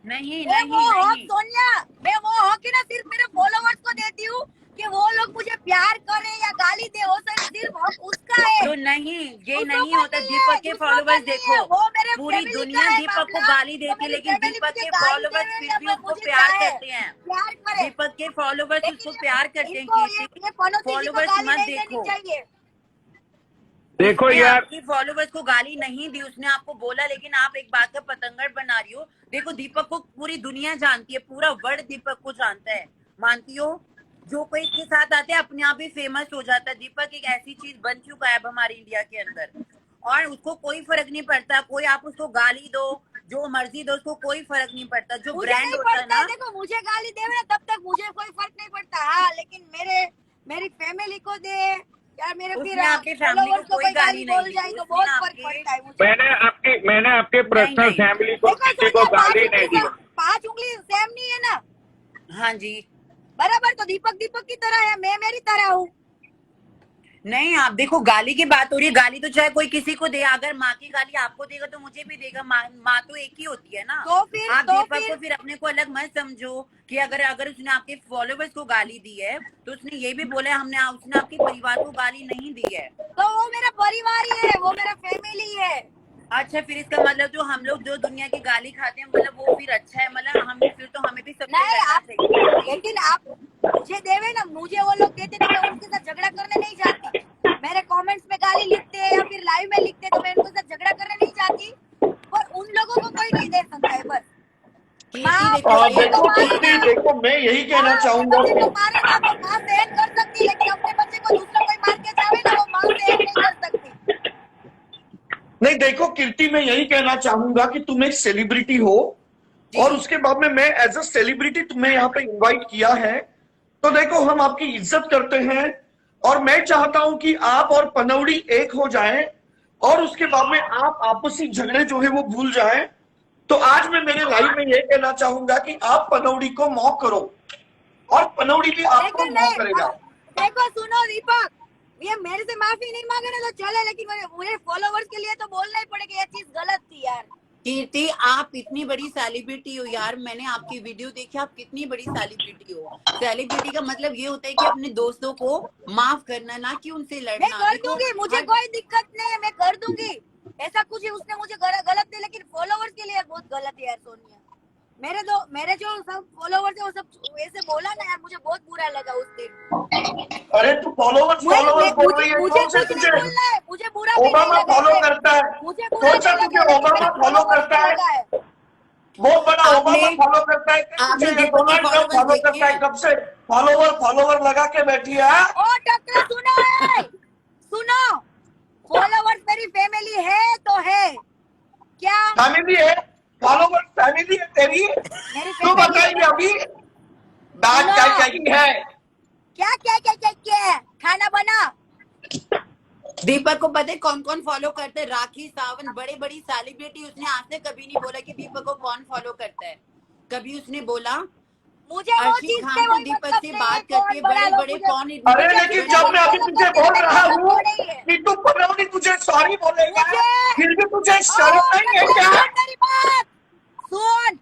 नहीं नहीं नहीं, सोनिया, मैं वो हक ना सिर्फ मेरे फॉलोवर्स को देती हूँ, कि वो लोग मुझे प्यार करे या गाली दे, वो सिर्फ हक उसका है। तो नहीं, ये दूसरों नहीं का होता। नहीं दीपक है, के दूसरों का फॉलोवर्स नहीं देखो, है, वो मेरे पूरी फैमिली का दुनिया है दीपक को मामला। गाली तो देती है, मेरी लेकिन फैमिली दीपक मुझे के गाली फॉलोवर्स देवे फिर या भी मैं उसको मुझे प्यार चाहे करते हैं। प्यार करे, दीपक के फॉलोवर्स उसको लेकिन प्यार करते हैं। इनको कीर्ति, ये पनौती जी को फॉलोवर्स गाली मत नहीं देनी देखो। चाहिए। देखो उसने यार, आपकी फॉलोवर्स को गाली नहीं दी, उसने आपको बोला, लेकिन आप एक बात का पतंगड़ बना रही हो। देखो, दीपक को पूरी दुनिया जानती है, पूरा वर्ल्ड दीपक को जानता है, मानती हो? जो कोई इसके साथ आते हैं अपने आप ही फेमस हो जाता है। दीपक एक ऐसी चीज बन चुका है अब हमारे इंडिया के अंदर, और उसको कोई फर्क नहीं पड़ता। कोई आप उसको गाली दो, जो मर्जी दो, उसको कोई फर्क नहीं पड़ता। जो मुझे ब्रांड नहीं होता है पड़ता है, ना, देखो मुझे गाली देवे ना तब तक मुझे कोई फर्क नहीं पड़ता। हाँ, लेकिन मेरी फैमिली को दे या मेरे फिर उसने आपकी फैमिली को फॉलोवर्स को कोई कोई गाली गाली नहीं बोल दी। जाए तो उसने बहुत फर्क आपके, पड़ता है मुझे। मैंने आपके नहीं पर्सनल नहीं, फैमिली को देखो किसी को सोनिया, गाली नहीं दी। 5 उंगली सेम नहीं है ना, हाँ जी, बराबर। तो दीपक दीपक की तरह है, मैं मेरी तरह हूँ। नहीं आप देखो, गाली की बात हो रही है। गाली तो चाहे कोई किसी को दे, अगर माँ की गाली आपको देगा तो मुझे भी देगा। माँ तो एक ही होती है ना। तो फिर आप दीपक को फिर अपने को अलग मत समझो कि अगर अगर उसने आपके फॉलोवर्स को गाली दी है तो उसने ये भी बोला है हमने, उसने आपके परिवार को गाली नहीं दी है। तो वो मेरा परिवार ही है, वो मेरा फैमिली है। अच्छा, फिर इसका मतलब जो हम लोग जो दुनिया की गाली खाते हैं, मतलब वो फिर अच्छा है, मतलब हम फिर तो हमें भी सबसे नहीं लड़ना आप, चाहिए। लेकिन आप मुझे देवे ना, मुझे वो लोग देते तो मैं उनके साथ झगड़ा करने नहीं जाती। मेरे कमेंट्स में गाली लिखते हैं या फिर लाइव में लिखते तो मैं उनके साथ झगड़ा करने नहीं जाती, पर उन लोगों को कोई नहीं दे सकता है बस। कीर्ति माँ देखो, अपने बच्चे एक को देखो मारे कीर्ति, ना, देखो मैं यही कहना माँ अपने चाहूंगा बच्चे कि को मारे ना वो माँ सहन कर सकती है, लेकिन अपने बच्चे को दूसरा कोई मार के जावे ना, वो माँ सहन नहीं कर सकती। नहीं, देखो कीर्ति, मैं यही कहना चाहूंगा कि तुम एक सेलिब्रिटी हो और उसके बाद में मैं एज अ सेलिब्रिटी तुम्हें यहाँ पे इनवाइट किया है, तो देखो हम आपकी इज्जत करते हैं और मैं चाहता हूं कि आप और पनौड़ी एक हो जाएं और उसके बाद में आप आपसी झगड़े जो है वो भूल जाएं। तो आज मैं मेरे लाइव में ये कहना चाहूंगा कि आप पनौड़ी को मौक करो और पनौड़ी भी आपको लेकिन मौक नहीं, करेगा। देखो सुनो दीपक, ये मेरे से माफी नहीं मांगे ना तो चले, लेकिन मुझे फॉलोवर्स के लिए तो बोलना ही पड़ेगा, ये चीज गलत थी यार। कीर्ति, आप इतनी बड़ी सेलिब्रिटी हो यार, मैंने आपकी वीडियो देखी, आप कितनी बड़ी सेलिब्रिटी हो। सेलिब्रिटी का मतलब ये होता है कि अपने दोस्तों को माफ करना, ना कि उनसे मैं लड़ना। कर देखो दूंगी, मुझे हर, कोई दिक्कत नहीं है, मैं कर दूंगी। ऐसा कुछ ही उसने मुझे गलत नहीं, लेकिन फॉलोवर्स के लिए बहुत गलत है यार सोनिया। मेरे जो सब फॉलोवर्स है वो सब ऐसे बोला ना यार, मुझे बहुत बुरा लगा उस दिन। अरे तू फॉलोवर्स फॉलोवर्स बोल रही है, मुझे कौन से कुछ नहीं तुझे बोलना है, मुझे बुरा भी नहीं ओबामा लगा फॉलो है, करता है? मुझे बुरा कौन सा नहीं तुझे लगा, लेकिन ओबामा मेरे फॉलो फॉलोवर्स करता को है? लगा है। बहुत बड़ा ओबामा आपने फॉलो करता है कि तुझे आपने ये दीपक के डोनाल्ड ट्रम्प फॉलोवर्स फॉलो देखे करता है? हैं? कब से फॉलोवर लगा के बैठी है? ओ टकला सुनो, ए! सुनो, फॉलोवर्स मेरी फैमिली है तो है क्या? फैमिली है, फॉलोवर फैमिली है तेरी? मेरी तू फैमिली बताइए है। अभी बात सुनो, क्या कही है? क्या है? खाना बना। दीपक को पता है कौन कौन फॉलो करते हैं? राखी सावंत, बड़े बड़ी सेलिब्रिटी। उसने आज तक कभी नहीं बोला कि दीपक को कौन फॉलो करता है। कभी उसने बोला? मुझे वो अर्शी चीज से खान तो वही दीपक मतलब से नहीं है, बात करती कौन है, बड़ा बड़े लोग बड़े मुझे। कौन अरे मुझे लेकिन जितने जब लोग मैं अभी फॉलो तुझे करते हैं बोल मेरा रहा मतलब हूँ वो नहीं है। कि तू पनौनी तुझे सॉरी बोलेगा, मुझे फिर भी तुझे ओ शर्म नहीं है टकले, क्या? सुन मेरी बात, सुन।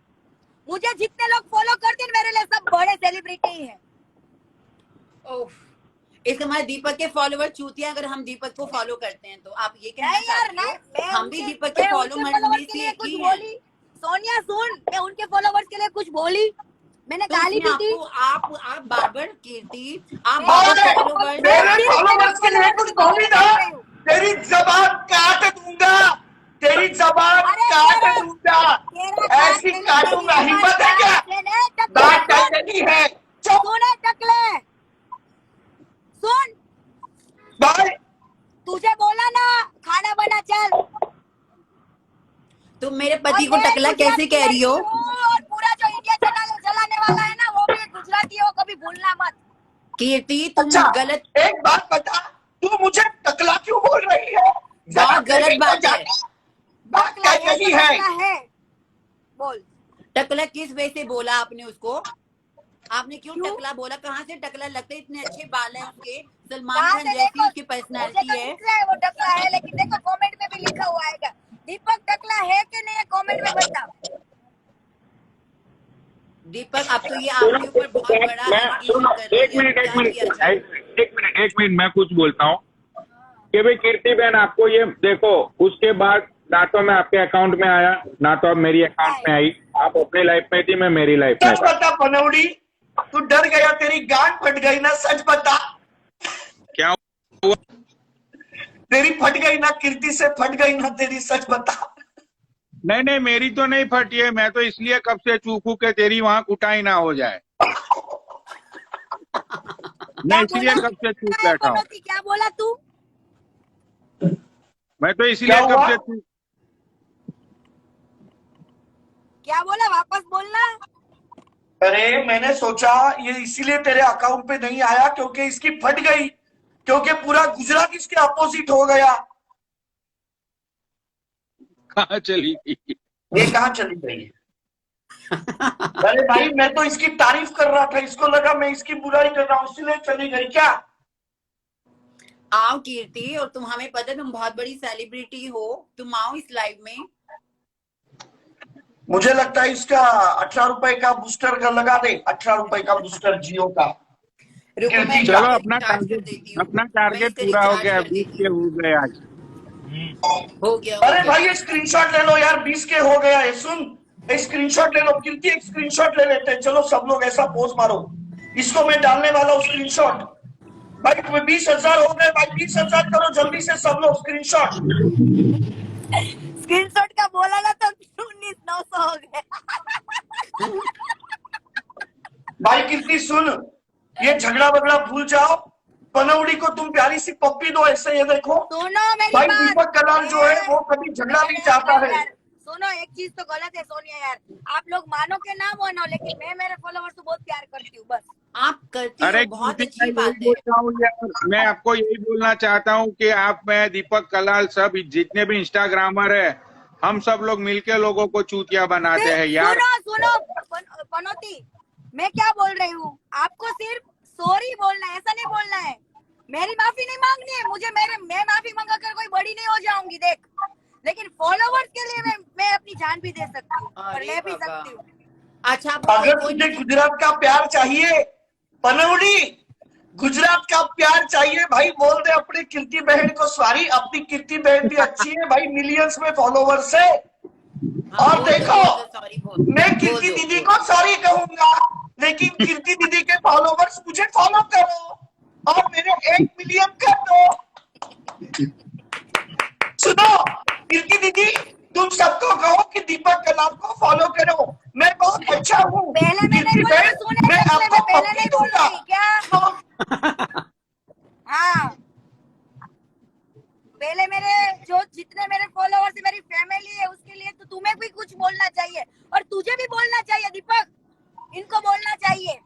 मुझे जितने लोग फॉलो करते हैं मेरे लिए सब बड़े सेलिब्रिटी हैं। ओह, इसका मतलब दीपक के फॉलोवर चूतिया अगर हम दीपक को फॉलो करते हैं तो आप ये कहना नहीं यार, चाहती नहीं, हो? हम भी दीपक के मैं उनके फॉलोवर फॉलोवर्स में के से लिए एक कुछ ही हैं। बोली? सोनिया सुन, मैं उनके फॉलोवर्स के लिए कुछ बोली? मैंने तो गाली उसने भी दी? आपको, आप बार-बार कीर्ति, आप मैं बार-बार अरे सिर्फ फॉलोवर्स, मैं मेरे सिर्फ मेरे फॉलोवर्स के लिए फॉलोवर्स कुछ की बोली बात ना, कर रही हूँ। तेरी जबान काट दूंगा, तेरी जबान अरे काट तेरा दूंगा, तेरा कान ऐसी पहले तेरी काटूंगा। जबान हिम्मत है क्या? काट लेने। टकले बात क्या सुन, कही है? चुप सुन टकले, सुन। भाई। तुझे बोला ना खाना बना चल, तुम मेरे और पति को मैं टकला गुजरात कैसे की कह रही लड़की हो? हूँ और पूरा जो इंडिया चलाने वाला है ना वो भी एक गुजराती है, वो कभी भूलना मत। कीर्ति तुम अच्छा, गलत, एक बात बता, तू मुझे टकला क्यों बोल रही है? जरा बहुत गलत बेबी को बात है। जाने, बात टकला क्या है कही तो है? टकला है, बोल। टकला किस वे से बोला आपने उसको? आपने क्यों क्यों? टकला बोला? कहाँ से टकला लगता है? इतने अच्छे बाल हैं उसके, सलमान कहाँ खान से? जैसी देखो, उसकी मुझे पर्सनालिटी तो है। दिख रहा है वो टकला है, लेकिन देखो कमेंट में भी लिखा हुआ है, दीपक टकला है कि नहीं है, कमेंट में बता। दीपक अब तो ये आपके ऊपर बहुत बड़ा एलिगेशन कर रही एक है। मिनट क्या किया जाए? एक मिनट मैं कुछ बोलता हूँ कि भाई कीर्ति बहन, आपको ये देखो, उसके बाद ना तो मैं आपके अकाउंट में आया, ना तो आप मेरी अकाउंट में आई। आप अपनी लाइफ में थी, मैं मेरी लाइफ में सच था। बता पनौड़ी, तू डर गया, तेरी गांड फट गई ना, सच बता। क्या हुआ? तेरी फट गई ना, कीर्ति से फट गई ना तेरी, सच बता। नहीं, मेरी तो नहीं फटी है। मैं तो इसलिए कब से चूक हूं कि तेरी वहां कुटाई ना हो जाए। मैं इसलिए कब से चूक बैठा हूँ। पनौती, क्या बोला तू? मैं तो इसलिए क्या कब हुआ? से चूक। क्या बोला, वापस बोलना। अरे मैंने सोचा ये इसीलिए तेरे अकाउंट पे नहीं आया क्योंकि इसकी फट गई, क्योंकि पूरा गुजरात इसके अपोजिट हो गया। कहाँ चली गई? ये कहाँ चली गई? अरे भाई मैं तो इसकी तारीफ कर रहा था, इसको लगा मैं इसकी बुराई कर रहा हूँ, इसलिए चली गई क्या? आओ कीर्ति, और तुम, हमें पता है तुम बहुत बड़ी सेलिब्रिटी हो, तुम आओ इस लाइव में। मुझे लगता है इसका 18 रुपए का बूस्टर का लगा दे, 18 रुपए का बूस्टर जियो का। रुको मैं कीर्ति चलो, का। अपना रिचार्ज कर टारगेट देती हूँ। अपना मैं टारगेट इससे पूरा हो रिचार्ज गया। कर 20 देती के हूँ। हो गए आज। हो गया अरे भाई ये स्क्रीनशॉट ले लो यार, 20 के हो गया है। सुन, एक स्क्रीनशॉट ले लो कीर्ति, एक स्क्रीनशॉट ले लेते हैं। चलो सब लोग ऐसा पोज मारो, इसको मैं डालने वाला हूँ स्क्रीनशॉट। भाई तुम्हें 20,000 हो गए भाई, 20,000 करो जल्दी से सब लोग स्क्रीनशॉट। स्क्रीनशॉट का बोला ना तो 19,900 हो गए। भाई कीर्ति सुन, ये झगड़ा बगड़ा भूल जाओ, पनौड़ी को तुम प्यारी सी पप्पी दो ऐसे। ये देखो सुनो मेरी भाई, बात। दीपक कलाल जो है वो कभी झगड़ा नहीं चाहता है। यार, सुनो, एक चीज तो गलत है सोनिया यार, आप लोग मानो के ना मानो, लेकिन मैं मेरे फॉलोवर्स को बहुत प्यार करती हूँ, बस। आप करती अरे हो, बहुत कीर्ति, अच्छी मैं बात यही है। बोलता हूँ यार, मैं आपको यही बोलना चाहता हूँ कि आप, मैं, दीपक कलाल, सब जितने भी इंस्टाग्रामर है, हम सब लोग मिलके लोगों को चूतिया बनाते हैं यार। सुनो पनौती, मैं क्या बोल रही हूँ, आपको सिर्फ सॉरी बोलना है, ऐसा नहीं बोलना है। मेरी माफी नहीं मांगनी है मुझे, मैं माफी मांगा कर कोई बड़ी नहीं हो जाऊंगी देख, लेकिन फॉलोवर्स के लिए मैं अपनी जान भी दे सकती हूँ और अरे ले भी बाबा। सकती हूँ। अच्छा अगर तुझे गुजरात का प्यार चाहिए पनौड़ी, गुजरात का प्यार चाहिए भाई, बोल दे अपनी कीर्ति बहन को सॉरी। अपनी कीर्ति बहन भी अच्छी है भाई, मिलियंस में फॉलोवर्स है। और देखो, मैं कीर्ति दीदी को सॉरी कहूंगा, लेकिन कीर्ति दीदी के फॉलोवर्स मुझे फॉलो करो और मेरे 1 मिलियन कर दो। सुनो कीर्ति दीदी, तुम सबको कहो कि दीपक कलाल को फॉलो करो, मैं बहुत अच्छा हूँ। पहले मैं नहीं कीर्ति बोल रही, बहन, सुने मैं पहले, आपको मैं पहले पप्पी नहीं बोल दूंगा। रही क्या? हाँ, पहले मेरे जो जितने मेरे फॉलोवर्स है, मेरी फैमिली है, उसके लिए तो तुम्हें भी कुछ बोलना चाहिए और तुझे भी बोलना चाहिए दीपक, इनको बोलना चाहिए।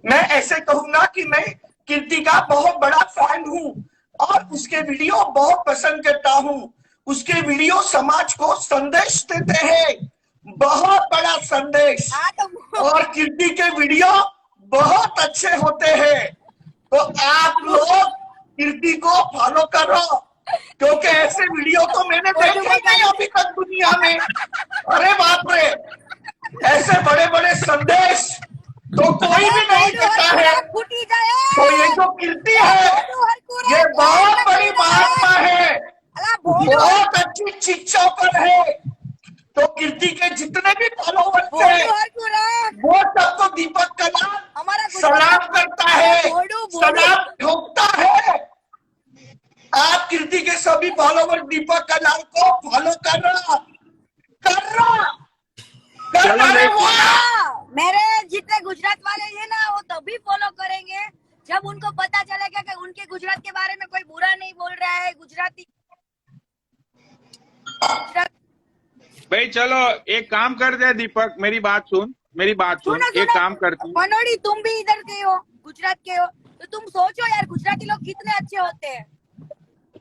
मैं ऐसे कहूंगा कि मैं कीर्ति का बहुत बड़ा फैन हूँ और उसके वीडियो बहुत पसंद करता हूँ। उसके वीडियो समाज को संदेश देते हैं, बहुत बड़ा संदेश। हाँ तो और कीर्ति के वीडियो बहुत अच्छे होते हैं, तो आप लोग कीर्ति को फॉलो करो, क्योंकि ऐसे वीडियो तो मैंने देखे ही नहीं अभी तक दुनिया में। अरे बाप रे, ऐसे बड़े बड़े संदेश तो कोई भी नहीं देता है। फूटी जाए तो ये जो कीर्ति है, ये बहुत बड़ी महात्मा है, बहुत अच्छी शिक्षा पर है। तो कीर्ति के जितने भी फॉलोवर्स हैं, वो सब तो दीपक कलाल सलाम करता है, सलाम ठोकता है। आप कीर्ति के सभी फॉलोवर दीपक कलाल को फॉलो करना। मेरे जितने गुजरात वाले हैं ना, वो तभी फॉलो करेंगे जब उनको पता चलेगा कि उनके गुजरात के बारे में कोई बुरा नहीं बोल रहा है। गुजराती भाई चलो एक काम कर दे दीपक, मेरी बात सुन, एक काम करते हैं। पनौड़ी, तुम भी इधर के हो, गुजरात के हो, तो तुम सोचो यार गुजराती लोग कितने अच्छे होते हैं।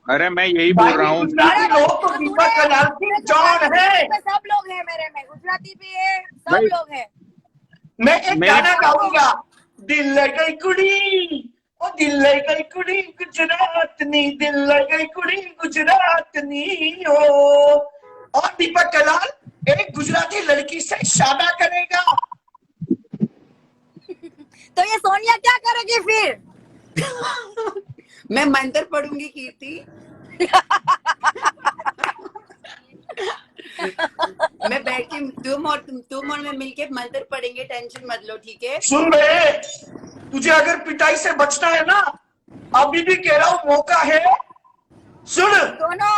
अरे मैं यही बोल रहा हूँ। गुजराती लोग तो दीपक कलाल की जान है। सब लोग हैं मेरे में, गुजराती भी है, सब भाई, लोग हैं। मैं एक गाना गाऊंगा, दिल लगी कुड़ी, ओ दिल लगी कुड़ी गुजरातनी, दिल लगी कुड़ी गुजरातनी हो। और दीपक कलाल एक गुजराती लड़की से शादी करेगा, तो ये सोनिया क्या करेगी फिर? मैं मंत्र पढ़ूंगी कीर्ति। मैं बैठ के तुम और मैं मिलके मंत्र पढ़ेंगे, टेंशन मत लो, ठीक है? सुन बे, तुझे अगर पिटाई से बचना है ना, अभी भी कह रहा हूँ मौका है, सुन। दोनों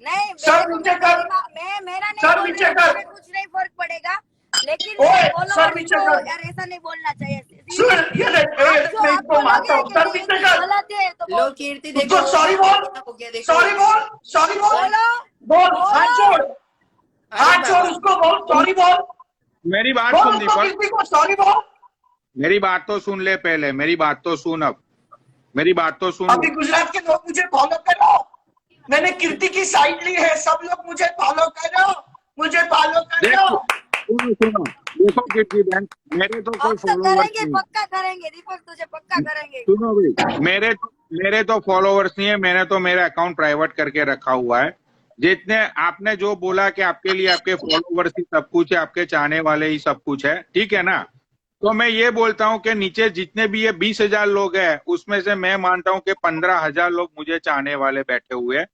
नहीं, सर नीचे कर, मैं मेरा नहीं सर बोल नीचे रही, कर। मुझे कुछ नहीं फर्क पड़ेगा, लेकिन ओए, मेरे सर followers नीचे को कर। यार ऐसा नहीं बोलना चाहिए। सुन, ये देख, मैं इसको मारता हूँ, सर नीचे कर। गलत है तो लो कीर्ति तो देखो, सॉरी बोल, हो गया देखो। सॉरी बोल, सॉरी बोल, बोलो बोल, हाथ छोड़, हाथ छोड़, उसको बोल सॉरी बोल, मेरी बात बोल सुन उसको, दीपक, किसी को सॉरी बोल। मेरी बात तो सुन ले पहले, मेरी बात तो सुन, अब मेरी बात तो सुन। अभी गुजरात के लोग मुझे फॉलो करो, मैंने कीर्ति की साइड ली है, सब लोग मुझे फॉलो करो, मुझे फॉलो करो। देखो सुनो, देखो कीर्ति बहन, मेरे तो कोई अब तो फॉलोवर्स करेंगे, नहीं, पक्का करेंगे दीपक, तुझे पक्का करेंगे। सुनो भाई, मेरे तो फॉलोवर्स नहीं है, मैंने तो मेरा अकाउंट प्राइवेट करके रखा हुआ है। जितने आपने जो बोला कि आपके लिए आपके फॉलोवर्स ही सब कुछ है, आपके चाहने वाले ही सब कुछ है, ठीक है ना? तो मैं ये बोलता हूँ कि नीचे जितने भी ये 20,000 लोग हैं, उसमें से मैं मानता हूँ कि 15,000 लोग मुझे चाहने वाले बैठे हुए हैं।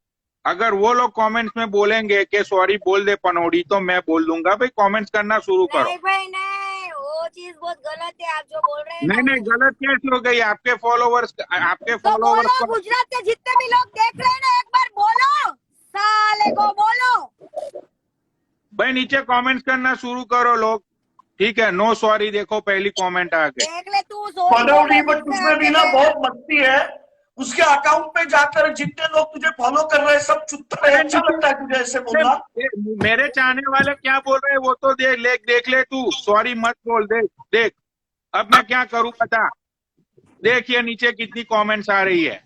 अगर वो लोग कमेंट्स में बोलेंगे कि सॉरी बोल दे पनौड़ी, तो मैं बोल दूंगा भाई कमेंट्स करना शुरू करो। नहीं भाई नहीं, वो चीज बहुत गलत है आप जो बोल रहे हैं नहीं ना। नहीं, गलत कैसे हो गई? आपके फॉलोवर्स तो बोलो, गुजरात के जितने भी लोग देख रहे हैं ना, एक बार बोलो, साले को बोलो। भाई नीचे कमेंट्स करना शुरू करो लोग, ठीक है? नो सॉरी, देखो पहली कमेंट आ गई। देख ले तू, पनौड़ी, बट उसमें भी ना बहुत मस्ती है, उसके अकाउंट पे जाकर जितने लोग तुझे फॉलो कर रहे हैं सब चुत्ता है। अच्छा लगता है तुझे ऐसे बोलना? मेरे चाहने वाले क्या बोल रहे हैं वो तो देख ले तू, सॉरी मत बोल, देख देख अब मैं क्या करूं बता। देखिए नीचे कितनी कमेंट्स आ रही है।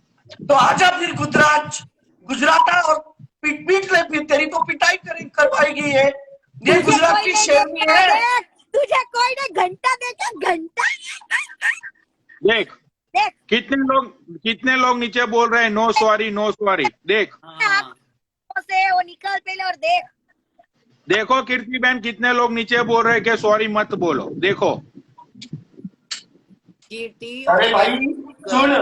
तो आजा फिर गुजरात आ और पीट ले, फिर तेरी तो पिटाई करवाएगी ये गुजरात की शेरनी है। तुझे कोई नहीं घंटा देगा, घंटा। देख देख कितने लोग नीचे बोल रहे हैं नो सॉरी नो सॉरी। देख हाँ। से वो निकल पहले और देख। देखो कीर्ति बहन कितने लोग नीचे बोल रहे हैं कि सॉरी मत बोलो। देखो कीर्ति, अरे भाई सुन,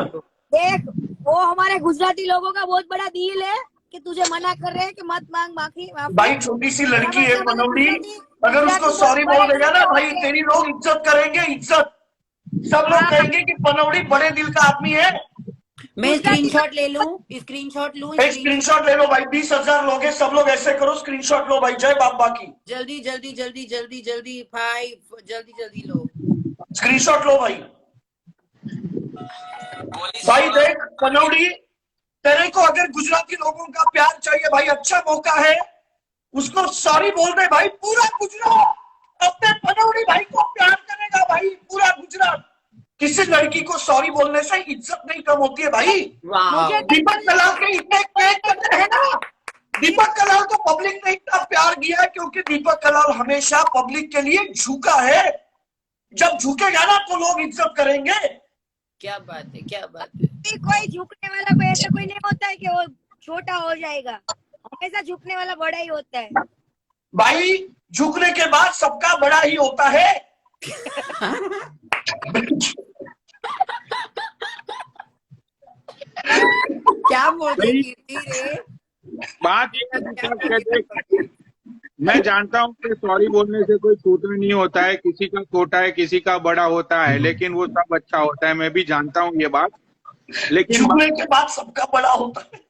देख, वो हमारे गुजराती लोगों का बहुत बड़ा दिल है कि तुझे मना कर रहे हैं कि मत मांग माफी। भाई छोटी सी लड़की है पनौड़ी, अगर उसको सॉरी बोल देगा ना भाई, तेरी लोग इज्जत करेंगे, इज्जत। सब लोग कहेंगे कि पनौड़ी बड़े दिल का आदमी है। मैं स्क्रीनशॉट ले लूं, स्क्रीनशॉट लूं? एक स्क्रीनशॉट ले लो भाई, 20,000 लोग हैं, सब लोग ऐसे करो, स्क्रीनशॉट लो भाई, जय बाबा की। जल्दी जल्दी जल्दी जल्दी जल्दी भाई, जल्दी जल्दी लो, स्क्रीनशॉट लो भाई। भाई देख पनौड़ी, तेरे को अगर गुजराती लोगों का प्यार चाहिए भाई, अच्छा मौका है, उसको सॉरी बोल दे भाई। पूरा गुजरात अपने पनौड़ी भाई को प्यार करेगा भाई, पूरा गुजरात। किसी लड़की को सॉरी बोलने से इज्जत नहीं कम होती है भाई। वाह। दीपक कलाल के इतने क्रेज करते हैं ना, दीपक कलाल को पब्लिक ने इतना प्यार दिया है क्योंकि दीपक कलाल हमेशा पब्लिक के लिए झुका है। जब झुकेगा ना तो लोग इज्जत करेंगे। क्या बात है, क्या बात है। कोई झुकने वाला कोई ऐसा कोई नहीं होता है कि वो छोटा हो जाएगा, हमेशा झुकने वाला बड़ा ही होता है भाई। झुकने के बाद सबका बड़ा ही होता है। क्या बोलते कीर्ति रे? बात ये है दीपक के देख, मैं जानता हूँ कि सॉरी बोलने से कोई छोटा नहीं होता है, किसी का छोटा है किसी का बड़ा होता है, लेकिन वो सब अच्छा होता है। मैं भी जानता हूँ ये बात, लेकिन झुकने के बाद सबका बड़ा होता है।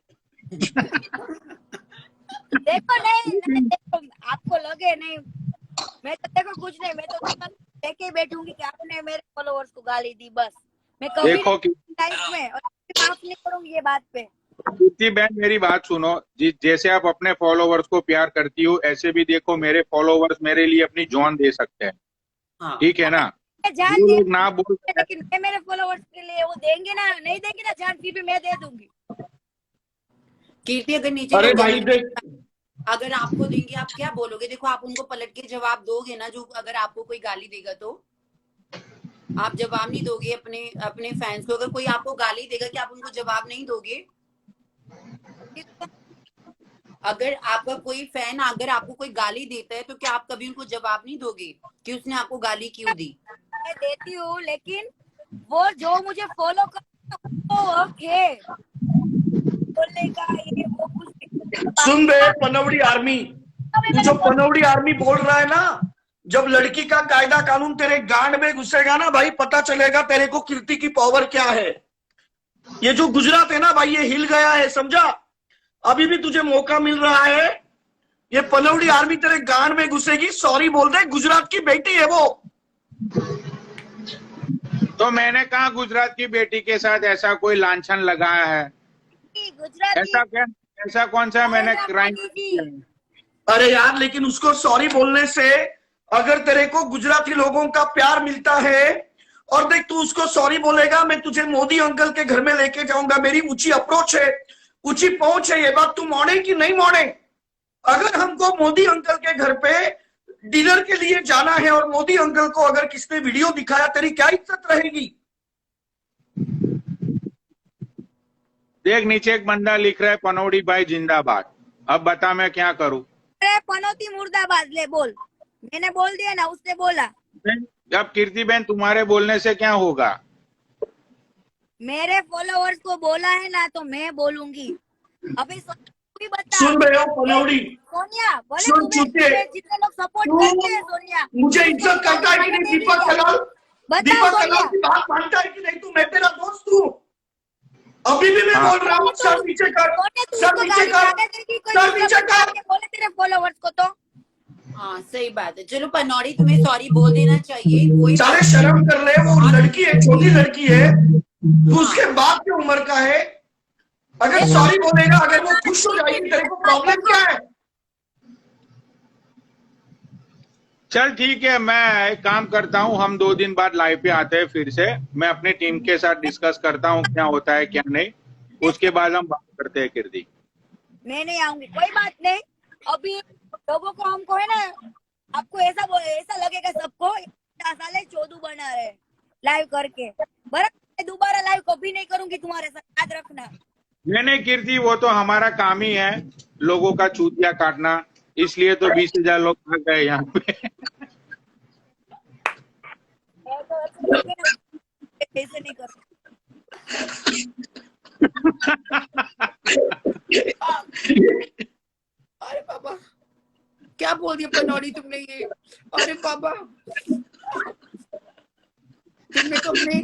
देखो नहीं, देखो आपको लगे नहीं, मैं तो देखो कुछ नहीं, मैं तो लेके बैठूंगी कि आपने मेरे फॉलोअर्स को गाली दी, बस। मैं कभी देखो टाइम में और माफ नहीं करूंगी ये बात पे। कीर्ति बहन मेरी बात सुनो, जैसे आप अपने फॉलोवर्स को प्यार करती हो, ऐसे भी देखो मेरे फॉलोवर्स मेरे लिए अपनी जान दे सकते हैं, हाँ। ठीक है ना? जान जो दे, लोग ना बोल, लेकिन मैं मेरे फॉलोअर्स के लिए वो देंगे ना, नहीं देंगे ना जान, फिर भी मैं दे दूंगी। कीर्ति अगर नीचे अरे लोग भाई देख, अगर आपको देंगे आप क्या बोलोगे? देखो आप उनको पलट के जवाब दोगे ना, जो अगर आपको कोई गाली देगा तो आप जवाब नहीं दोगे अपने फैंस को? अगर कोई आपको गाली देगा कि आप उनको जवाब नहीं दोगे? अगर आपका कोई फैन अगर आपको कोई गाली देता है तो क्या आप कभी उनको जवाब नहीं दोगे कि उसने आपको गाली क्यों दी? मैं देती हूँ, लेकिन वो जो मुझे फॉलो कर वो हक है बोलने का, ये वो कुछ नहीं। सुन बे पनौड़ी आर्मी, तू जो पनौड़ी आर्मी बोल रहा है ना, जब लड़की का कायदा कानून तेरे गांड में घुसेगा ना भाई, पता चलेगा तेरे को कीर्ति की पावर क्या है। ये जो गुजरात है ना भाई, ये हिल गया है, समझा? अभी भी तुझे मौका मिल रहा है। ये पनौड़ी आर्मी तेरे गांड में घुसेगी, सॉरी बोल दे, गुजरात की बेटी है वो। तो मैंने कहा गुजरात की बेटी के साथ ऐसा कोई लांछन लगाया है? गुजराती ऐसा क्या, ऐसा कौन सा मैंने क्राइम किया है? अरे यार, लेकिन उसको सॉरी बोलने से अगर तेरे को गुजराती लोगों का प्यार मिलता है, और देख तू उसको सॉरी बोलेगा, मैं तुझे मोदी अंकल के घर में लेके जाऊंगा, मेरी ऊंची अप्रोच है, ऊंची पहुंच है, ये बात तू माने कि नहीं माने? अगर हमको मोदी अंकल के घर पे डिनर के लिए जाना है और मोदी अंकल को अगर किसने वीडियो दिखाया, तेरी क्या इज्जत रहेगी? देख नीचे एक बंदा लिख रहा है पनौड़ी भाई जिंदाबाद। अब बता मैं क्या करूं? अरे पनौती मुर्दाबाद ले बोल, मैंने बोल दिया ना, उसने बोला। अब कीर्ति बहन तुम्हारे बोलने से क्या होगा? मेरे फॉलोअर्स को बोला है ना, तो मैं बोलूंगी। अभी भी बता। सुन रहे हो पनौड़ी? सोनिया बोले सुन तुम्हें चुके, जितने लोग सपोर्ट करते हैं, सोनिया मुझे इज्जत करता है कि नहीं? दीपक कलाल, बताओ दीपक कलाल सोनिया। की बात मानता है कि नहीं? तू, मैं तेरा दोस्त हूँ, अभी भी मैं बोल रहा हूँ, सर नीचे कर, सर नीचे कर, सर नीचे कर। बोले तेरे फॉलोअर्स को तो। हाँ सही बात है। चलो पनौड़ी तुम्हें सॉरी बोल देना चाहिए, कोई सारे शर्म कर ले, वो लड़की है, छोटी लड़की है, तू उसके बाप की उम्र का है। अगर सॉरी बोलेगा, अगर वो खुश हो जाएगी, तेरे को प्रॉब्लम क्या है? चल ठीक है, मैं एक काम करता हूँ, हम 2 दिन बाद लाइव पे आते हैं फिर से। मैं अपनी टीम के साथ डिस्कस करता हूँ क्या होता है क्या नहीं, उसके बाद हम बात करते हैं कीर्ति। मैं नहीं आऊंगी, कोई बात नहीं। अभी लोगों को हमको है ना, आपको ऐसा लगेगा सबको 10 साल चौधू बना रहे लाइव करके, बराबर? दोबारा लाइव कभी नहीं करूंगी तुम्हारे साथ, याद रखना। नहीं कीर्ति, वो तो हमारा काम ही है लोगों का चूतिया काटना, इसलिए तो 20,000 लोग आ गए यहाँ पे। ऐसे नहीं कर। अरे पापा क्या बोल दिया पनौड़ी तुमने ये? अरे पापा तुमने तो अपने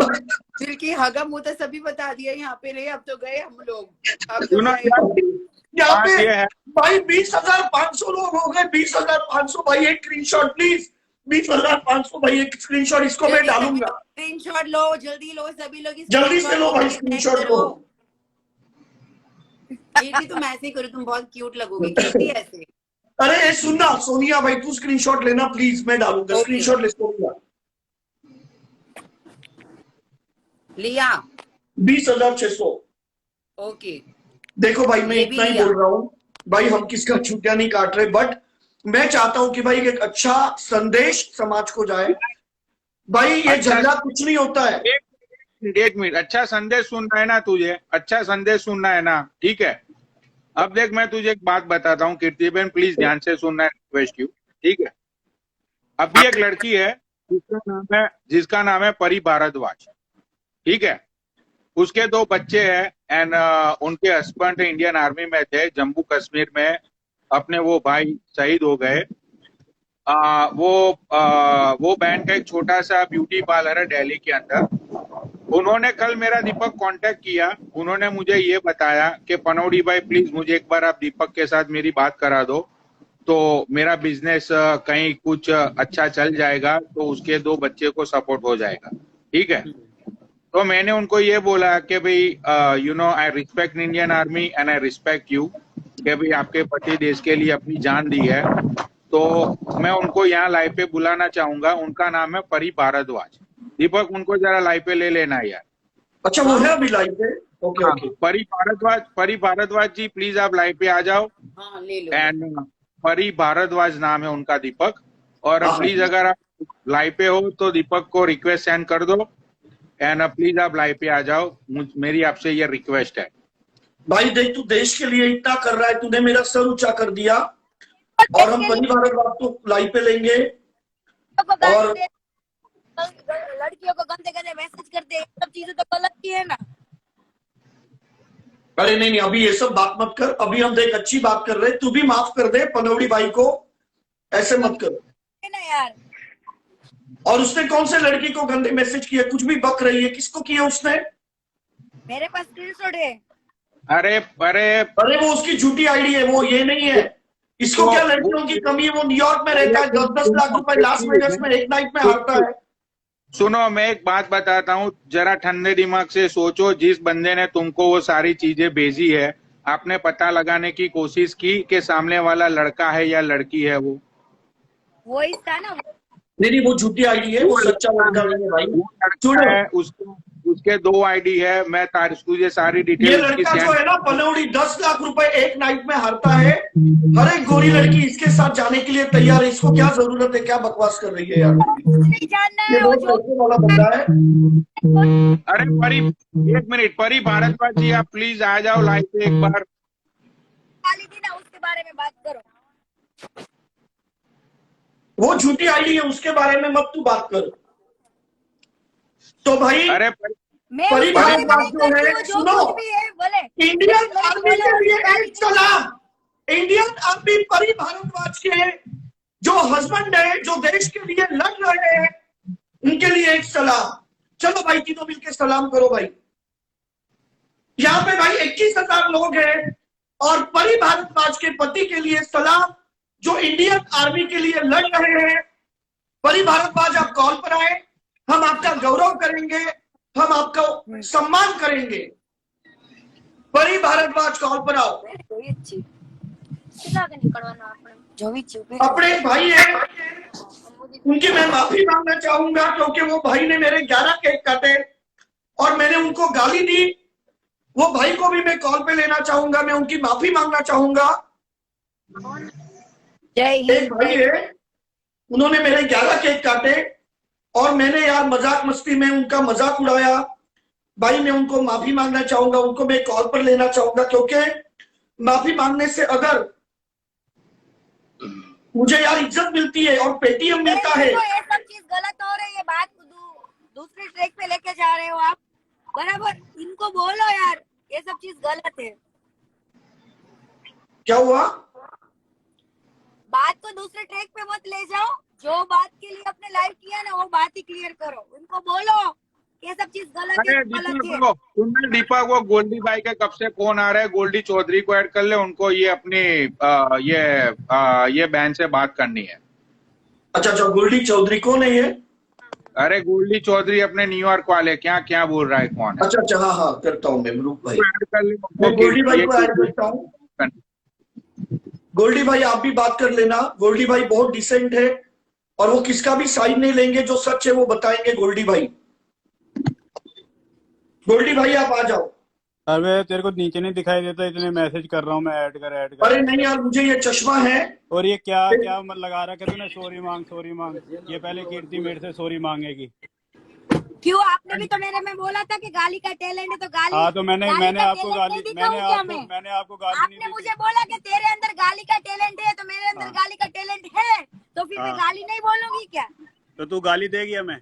दिल की हगा मुता सभी बता दिया यहाँ पे। रे अब तो गए हम लोग, अब तो गए। यहाँ बात ये पे है, भाई 20,500 लोग हो गए, 20,500 भाई, एक स्क्रीनशॉट प्लीज, 20,500 भाई, एक स्क्रीनशॉट, इसको मैं डालूंगा। स्क्रीनशॉट लो, जल्दी लो सभी लोग, जल्दी से लो भाई स्क्रीनशॉट लो। कीर्ति तुम ऐसे ही करो, तुम बहुत क्यूट लगोगे कीर्ति ऐसे। अरे सुनना सोनिया भाई, तू स्क्रीनशॉट लेना प्लीज, मैं डालूंगा स्क्रीनशॉट, ले सोनिया। लिया 20,600। ओके देखो भाई, मैं ये भी इतना ही लिया। बोल रहा हूँ भाई, हम किसका छुट्टियां नहीं काट रहे, बट मैं चाहता हूं कि भाई एक अच्छा संदेश समाज को जाए। भाई ये झगड़ा कुछ नहीं होता है। एक मिनट, अच्छा संदेश सुनना है ना तुझे, अच्छा संदेश सुनना है ना, ठीक है? अब देख मैं तुझे एक बात बताता हूँ कीर्ति बहन, प्लीज ध्यान से सुनना है, रिक्वेस्ट यू, ठीक है? अभी एक लड़की है जिसका नाम है परी भारद्वाज, ठीक है? उसके 2 बच्चे हैं एंड उनके हस्बैंड इंडियन आर्मी में थे, जम्मू कश्मीर में अपने वो भाई शहीद हो गए। वो बहन का एक छोटा सा ब्यूटी पार्लर है दिल्ली के अंदर। उन्होंने कल मेरा दीपक कांटेक्ट किया, उन्होंने मुझे ये बताया कि पनौड़ी भाई प्लीज मुझे एक बार आप दीपक के साथ मेरी बात करा दो, तो मेरा बिजनेस कहीं कुछ अच्छा चल जाएगा, तो उसके 2 बच्चे को सपोर्ट हो जाएगा, ठीक है? तो मैंने उनको ये बोला कि भाई you know I respect Indian army and I respect you, कि भाई आपके पति देश के लिए अपनी जान दी है, तो मैं उनको यहाँ लाइव पे बुलाना चाहूंगा। उनका नाम है परी भारद्वाज। दीपक उनको जरा लाइव पे ले लेना यार। अच्छा वो है अभी लाइव पे? Okay okay. परी भारद्वाज जी प्लीज आप लाइव पे आ जाओ। हाँ ले लो। एंड परी भारद्वाज नाम है उनका, दीपक। और प्लीज अगर आप लाइव पे हो तो दीपक को रिक्वेस्ट सेंड कर दो एंड प्लीज आप लाइव पे आ जाओ, मेरी आपसे ये रिक्वेस्ट है। भाई देख, तू देश के लिए इतना कर रहा है, तूने मेरा सर ऊंचा कर दिया, और हम परी भारद्वाज तो लाइव पे लेंगे। और लड़कियों को गंदे गंदे मैसेज करते हैं, सब चीजें तो गलत ही है ना। अरे नहीं, अभी ये सब बात मत कर, अभी हम देख अच्छी बात कर रहे हैं, तू भी माफ कर दे पनौड़ी भाई को, ऐसे मत कर है ना यार। और उसने कौन से लड़की को गंदे मैसेज किए, कुछ भी बक रही है, किसको किया उसने? मेरे पास स्क्रीनशॉट है। अरे अरे अरे वो उसकी झूठी आईडी है, वो ये नहीं है। इसको क्या लड़कियों की कमी है? वो न्यूयॉर्क में रहता है, 10-10 लाख रुपए लास वेगास में एक नाइट में हारता है। सुनो, मैं एक बात बताता हूँ, जरा ठंडे दिमाग से सोचो। जिस बंदे ने तुमको वो सारी चीजें भेजी है, आपने पता लगाने की कोशिश की कि सामने वाला लड़का है या लड़की है? वो इस था ना। नहीं, वो झूठी आईडी है, वो सच्चा लड़का नहीं है भाई। वो लड़का है, उसके 2 आईडी है। मैं तुझे सारी ये डिटेल लड़का जो है ना पनौड़ी, 10 लाख रुपए एक नाइट में हारता है। हर एक गोरी लड़की इसके साथ जाने के लिए तैयार है। इसको क्या जरूरत है? क्या बकवास कर रही है यार? नहीं जानना ये है वो बहुत जो पैसे वाला बंदा है। अरे परी, एक मिनट, परी भारद्वाज जी, आप प्लीज आ जाओ लाइव पे एक बार। गाली दी ना, उसके बारे में बात करो। वो झूठी आईडी है, उसके बारे में मत तू बात कर। तो भाई अरे मैं परी उसके बारे में भारद्वाज नहीं जो करती है, हूँ, जो सुनो, कुछ भी है बोले। इंडियन आर्मी के लिए एक सलाम, इंडियन आर्मी परी भारद्वाज के जो हस्बैंड है, जो देश के लिए लड़ रहे हैं, उनके लिए एक सलाम। चलो भाई, तीनों मिलकर सलाम करो भाई। यहाँ पे भाई 21,000 लोग हैं और परी भारद्वाज के पति के लिए सलाम, जो इंडियन आर्मी के लिए लड़ रहे हैं। परी भारद्वाज, आप कॉल पर आए, हम आपका गौरव करेंगे, हम आपका सम्मान करेंगे। परी भारद्वाज कॉल पर आओ। अपने एक भाई है, उनकी मैं माफी मांगना चाहूंगा क्योंकि वो भाई ने मेरे 11 केक काटे और मैंने उनको गाली दी। वो भाई को भी मैं कॉल पे लेना चाहूंगा, मैं उनकी माफी मांगना चाहूंगा। जय एक हिंद। भाई है, उन्होंने मेरे 11 केक काटे और मैंने यार मजाक मस्ती में उनका मजाक उड़ाया। भाई मैं उनको माफी मांगना चाहूंगा, उनको मैं कॉल पर लेना चाहूंगा क्योंकि माफी मांगने से अगर मुझे यार इज्जत मिलती है और पेटीएम मिलता है। ये सब चीज गलत हो रही है, बात दूसरी ट्रैक पे लेके जा रहे हो आप, बराबर। इनको बोलो यार, ये सब चीज गलत है। क्या हुआ? बात को दूसरे ट्रैक पे मत ले जाओ, जो बात के लिए अपने लाइव किया ना वो बात ही क्लियर करो। उनको बोलो ये सब चीज गलत है, अरे गलत है। दीपक, वो गोल्डी भाई के कब से फोन आ रहा है, गोल्डी चौधरी को ऐड कर ले, उनको ये अपनी ये बहन से बात करनी है। अच्छा, गोल्डी चौधरी कौन है ये? अरे गोल्डी चौधरी अपने न्यूयॉर्क वाले, क्या बोल रहा है, कौन है? अच्छा, हाँ करता हूँ मैं, रूप भाई ऐड कर ले, मैं गोल्डी भाई को ऐड करता हूँ। गोल्डी भाई आप भी बात कर लेना। गोल्डी भाई बहुत डिसेंट है और वो किसका भी साइड नहीं लेंगे, जो सच है वो बताएंगे। गोल्डी भाई आप आ जाओ। अरे तेरे को नीचे नहीं दिखाई देता, इतने मैसेज कर रहा हूँ मैं, ऐड कर। अरे नहीं यार, मुझे ये चश्मा है। और ये क्या मत लगा रहा तूने, सॉरी मांग। ये पहले कीर्ति मेरे से सॉरी मांगेगी। क्यों? आपने भी तो मेरे में बोला था कि गाली का टैलेंट है, तो गाली। हाँ, तो मैंने आपको गाली आपने मुझे बोला कि तेरे अंदर गाली का टैलेंट है, तो मेरे अंदर गाली का टैलेंट है, तो फिर मैं गाली नहीं बोलूंगी क्या? तो तू गाली देगी हमें?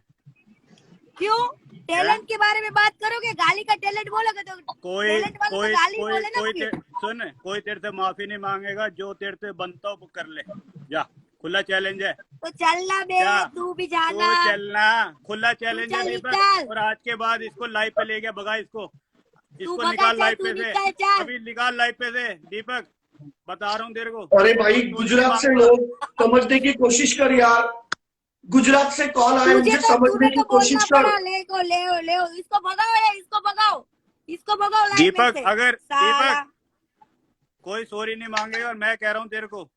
क्यों? टैलेंट के बारे में बात करोगे, गाली का टैलेंट बोलोगे तो टैलेंट वालों को गाली बोले ना फिर। सुन, कोई तेरे से माफी नहीं मांगेगा, जो तेरे से बनता हो कर ले जा। खुला चैलेंज है, तो चलना बे, तू भी जाना, तू चलना। खुला चैलेंज है दीपक, और आज के बाद इसको लाइव पे ले गया, भगा इसको निकाल लाइव पे से, अभी निकाल लाइव पे से दीपक, बता रहा हूँ तेरे को। अरे भाई गुजरात से लोग समझने की कोशिश कर यार, गुजरात से कॉल आए, मुझे समझने की कोशिश कर। ले इसको भगाओ दीपक, अगर दीपक कोई सॉरी नहीं मांगेगा, और मैं कह रहा हूँ तेरे को।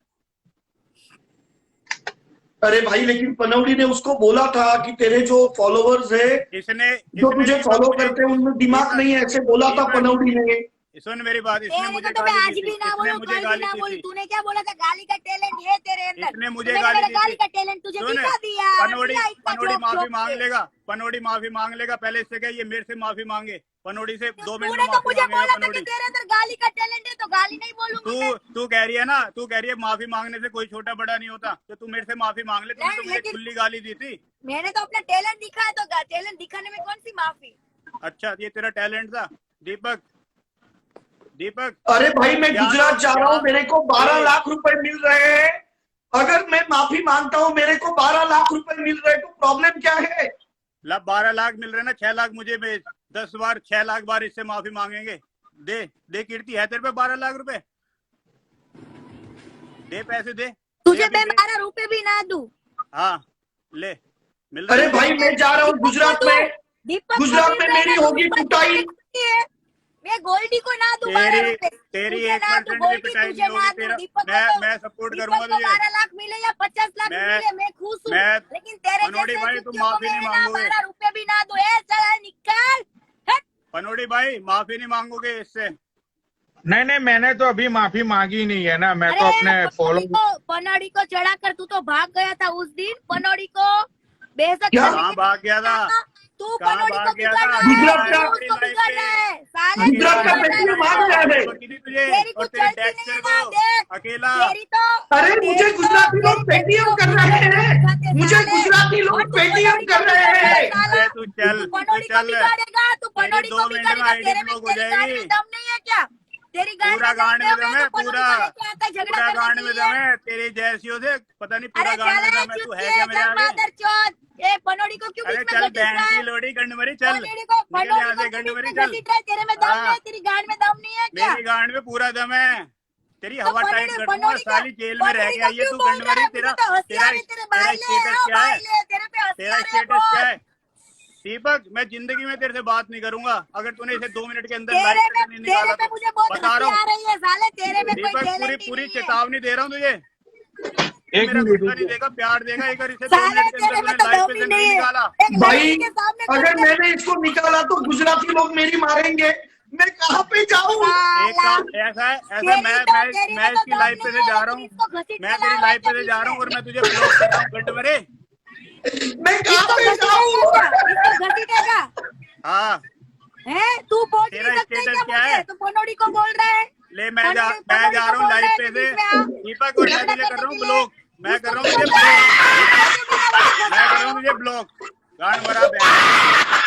अरे भाई लेकिन पनौड़ी ने उसको बोला था कि तेरे जो फॉलोवर्स है, जो तुझे फॉलो करते हैं, उनमें दिमाग नहीं है, ऐसे बोला था पनौड़ी ने। सुन मेरी बात, इसने तेरे मुझे को तो मैं गाली आज दी भी थी, ना इसने बोलूं मुझे कल भी गाली ना दी बोलूं, थी, तूने क्या बोला था? गाली का टैलेंट है तेरे अंदर। इसने तो मुझे मैंने गाली मेरा दी गाली थी। का टैलेंट तुझे सुन, दिखा दिया। पनोड़ी दिया इतना पनोड़ी चौक माफी चौक मांग के। लेगा, पनोड़ी माफी मांग लेगा। पहले इससे क्या ये मेरे से माफी मांगे, पनोड़ी से 2 मिनट में तूने तो माफी मुझे मांगेगा बोला था कि पनोड़ी। तेरे अंदर गाली का टैलेंट है, तो गाली नहीं बोलूंगी मैं। तू कह रही है ना, तू कह रही है माफी मांगने से कोई छोटा बड़ा नहीं होता, तो तू मेरे से माफी मांग ले। तूने नहीं, तो मुझे लेकिन खुली गाली दी थी। मैंने तो अपना टैलेंट दिखाया, तो टैलेंट दिखाने में कौन सी माफी? अच्छा, ये तेरा टैलेंट था दीपक? दीपक, अरे भाई मैं यहाँ गुजरात जा रहा हूँ, मेरे को 12 ये- लाख रुपए मिल रहे हैं। अगर मैं माफी मांगता हूँ, मेरे को 12 लाख रुपए मिल रहे हैं, तो प्रॉब्लम क्या है? 12 लाख मिल रहे हैं ना, 6 लाख मुझे भेज। 10 बार 6 लाख बार इससे माफी मांगेंगे। दे कीर्ति, है तेरे पे 12 लाख रुपए? दे पैसे, दे तुझे अभी मैं दे। 12 रुपए भी ना दूं। हाँ ले, मिल रहे अरे हैं। भाई मैं जा रहा हूँ गुजरात में, दीपक गुजरात में मेरी होगी कुटाई। मैं गोल्डी को ना दूं 12 तेरी रुपए। तेरी तुझे ना दूं 1% भी गोल्डी, पिटाई तुझे नहीं ना होगी दूं तेरा। दीपक को। मैं सपोर्ट दीपक करूंगा को तुझे। 12 लाख मिले या 50 लाख मैं मिले, मैं खुश हूँ। मैं लेकिन तेरे पनोड़ी जैसे भाई, तुम चुतियों को माफी नहीं मैं ना मांगोगे। 12 रुपए भी ना दूं। ए चल निकाल। हट। पनोड़ी भाई माफी नहीं मांगोगे इससे? नहीं नहीं, मैंने तो अभी माफी मांगी नहीं है ना, मैं तो अरे अपने फॉलो पनौड़ी को चढ़ाकर तू तो भाग गया था उस दिन। पनौड़ी को बेइज्जत क्या? करने कहाँ के भाग गया था? तू कहाँ पनौड़ी को भाग गया बिगाड़ था? रहा गुजरात है, का- तू उसको बिगाड़ रहा है। साले गुजरात का पेटीएम भाग गया है। तेरी कुछ चलती नहीं है ना, देख अकेला। तेरी तो। अरे मुझे गुजराती लोग पेटीएम कर रहे हैं, मुझे गुजराती लोग पेटीएम कर रहे हैं। अरे तू चल, तू पनौड़ी को चल। बिगाड़ेगा, तू तेरी पनौड़ी 2 को मिनट में बिगाड़ेगा। आईडी तेरे में ब्लॉक हो तेरी गाड़ी में जाएगी। दम नहीं है क्या? तेरी गाड़ी पूरा गांड में दम है, तो पनौड़ी पूरा को लेके आता है झगड़ा पूरा करने गांड के में लिए। दम है तेरी जैसियों से। पता नहीं पूरा अरे गांड में चल दम है। तू है क्या मेरे आगे? मादरचोद, ये पनौड़ी को क्यों अरे बीच में चल, घसीट रहा बहन की है? लोड़ी गंडमरी, चल पनौड़ी को निकल यहाँ से, गंडमरी चल। घसीट रहा है। तेरे में दम हाँ। नहीं है, तेरी गांड में दम नहीं है क्या? मेरी गांड में पूरा दम है। तेरी तो हवा टाइट कर दूंगा। पनौड़ी साली जेल में रह के आई है तू, बोल रहा गंडमरी। है? तेरा मुझे तो हंसी आ तेरा रही है, तेरे तेरा भाई ले, स्टेटस हाँ, क्या है? भाई ले, तेरे पे हंसी तेरा आ रही है स्टेटस क्या बहुत। है? दीपक, मैं जिंदगी में तेरे से बात नहीं करूंगा अगर तूने इसे 2 मिनट के अंदर तेरे लाइफ से नहीं में तेरे निकाला पे तो। मुझे बहुत बता हंसी रहा आ हूँ रही है साले, तेरे में कोई दीपक, टैलेंट ही पूरी नहीं है। चेतावनी दे रहा हूँ तुझे। एक मेरा मिनट गुस्सा नहीं देगा, प्यार देगा। एक बार इसे 2 साले मिनट के तेरे अंदर में तूने तो लाइफ दम पे ही से नहीं नहीं है। निकाला। एक भाई लड़की के सामने अगर मैंने इसको निकाला तो गुजराती लोग मेरी मारेंगे, मैं कहाँ पे जाऊँ? एक काम ऐसा है, ऐसा मैं इसकी लाइफ पे से जा रहा हूँ। मैं तेरी लाइफ पे से जा रहा हूँ और मैं तुझे ब्लॉक कर रहा हूँ, गंडमरे। मैं कहाँ पे जाऊँ? इसको घसीटेगा हाँ, है? तू बोल तेरा नहीं सकता स्टेटस क्या क्या मुझे? है? तू पनौड़ी को बोल रहा है। ले मैं जा पनौड़ी रहा को हूँ बोल लाइफ रहा पे है से बीच में आ। दीपक, और मैं झगड़ा तुझे कर रहा करने हूँ के ब्लॉक। लिए। मैं कर रहा हूँ इसको तुझे बिगाड़ ब्लॉक। रहा है। मैं कर रहा हूँ तुझे ब्लॉक। गांड भरा बैठ।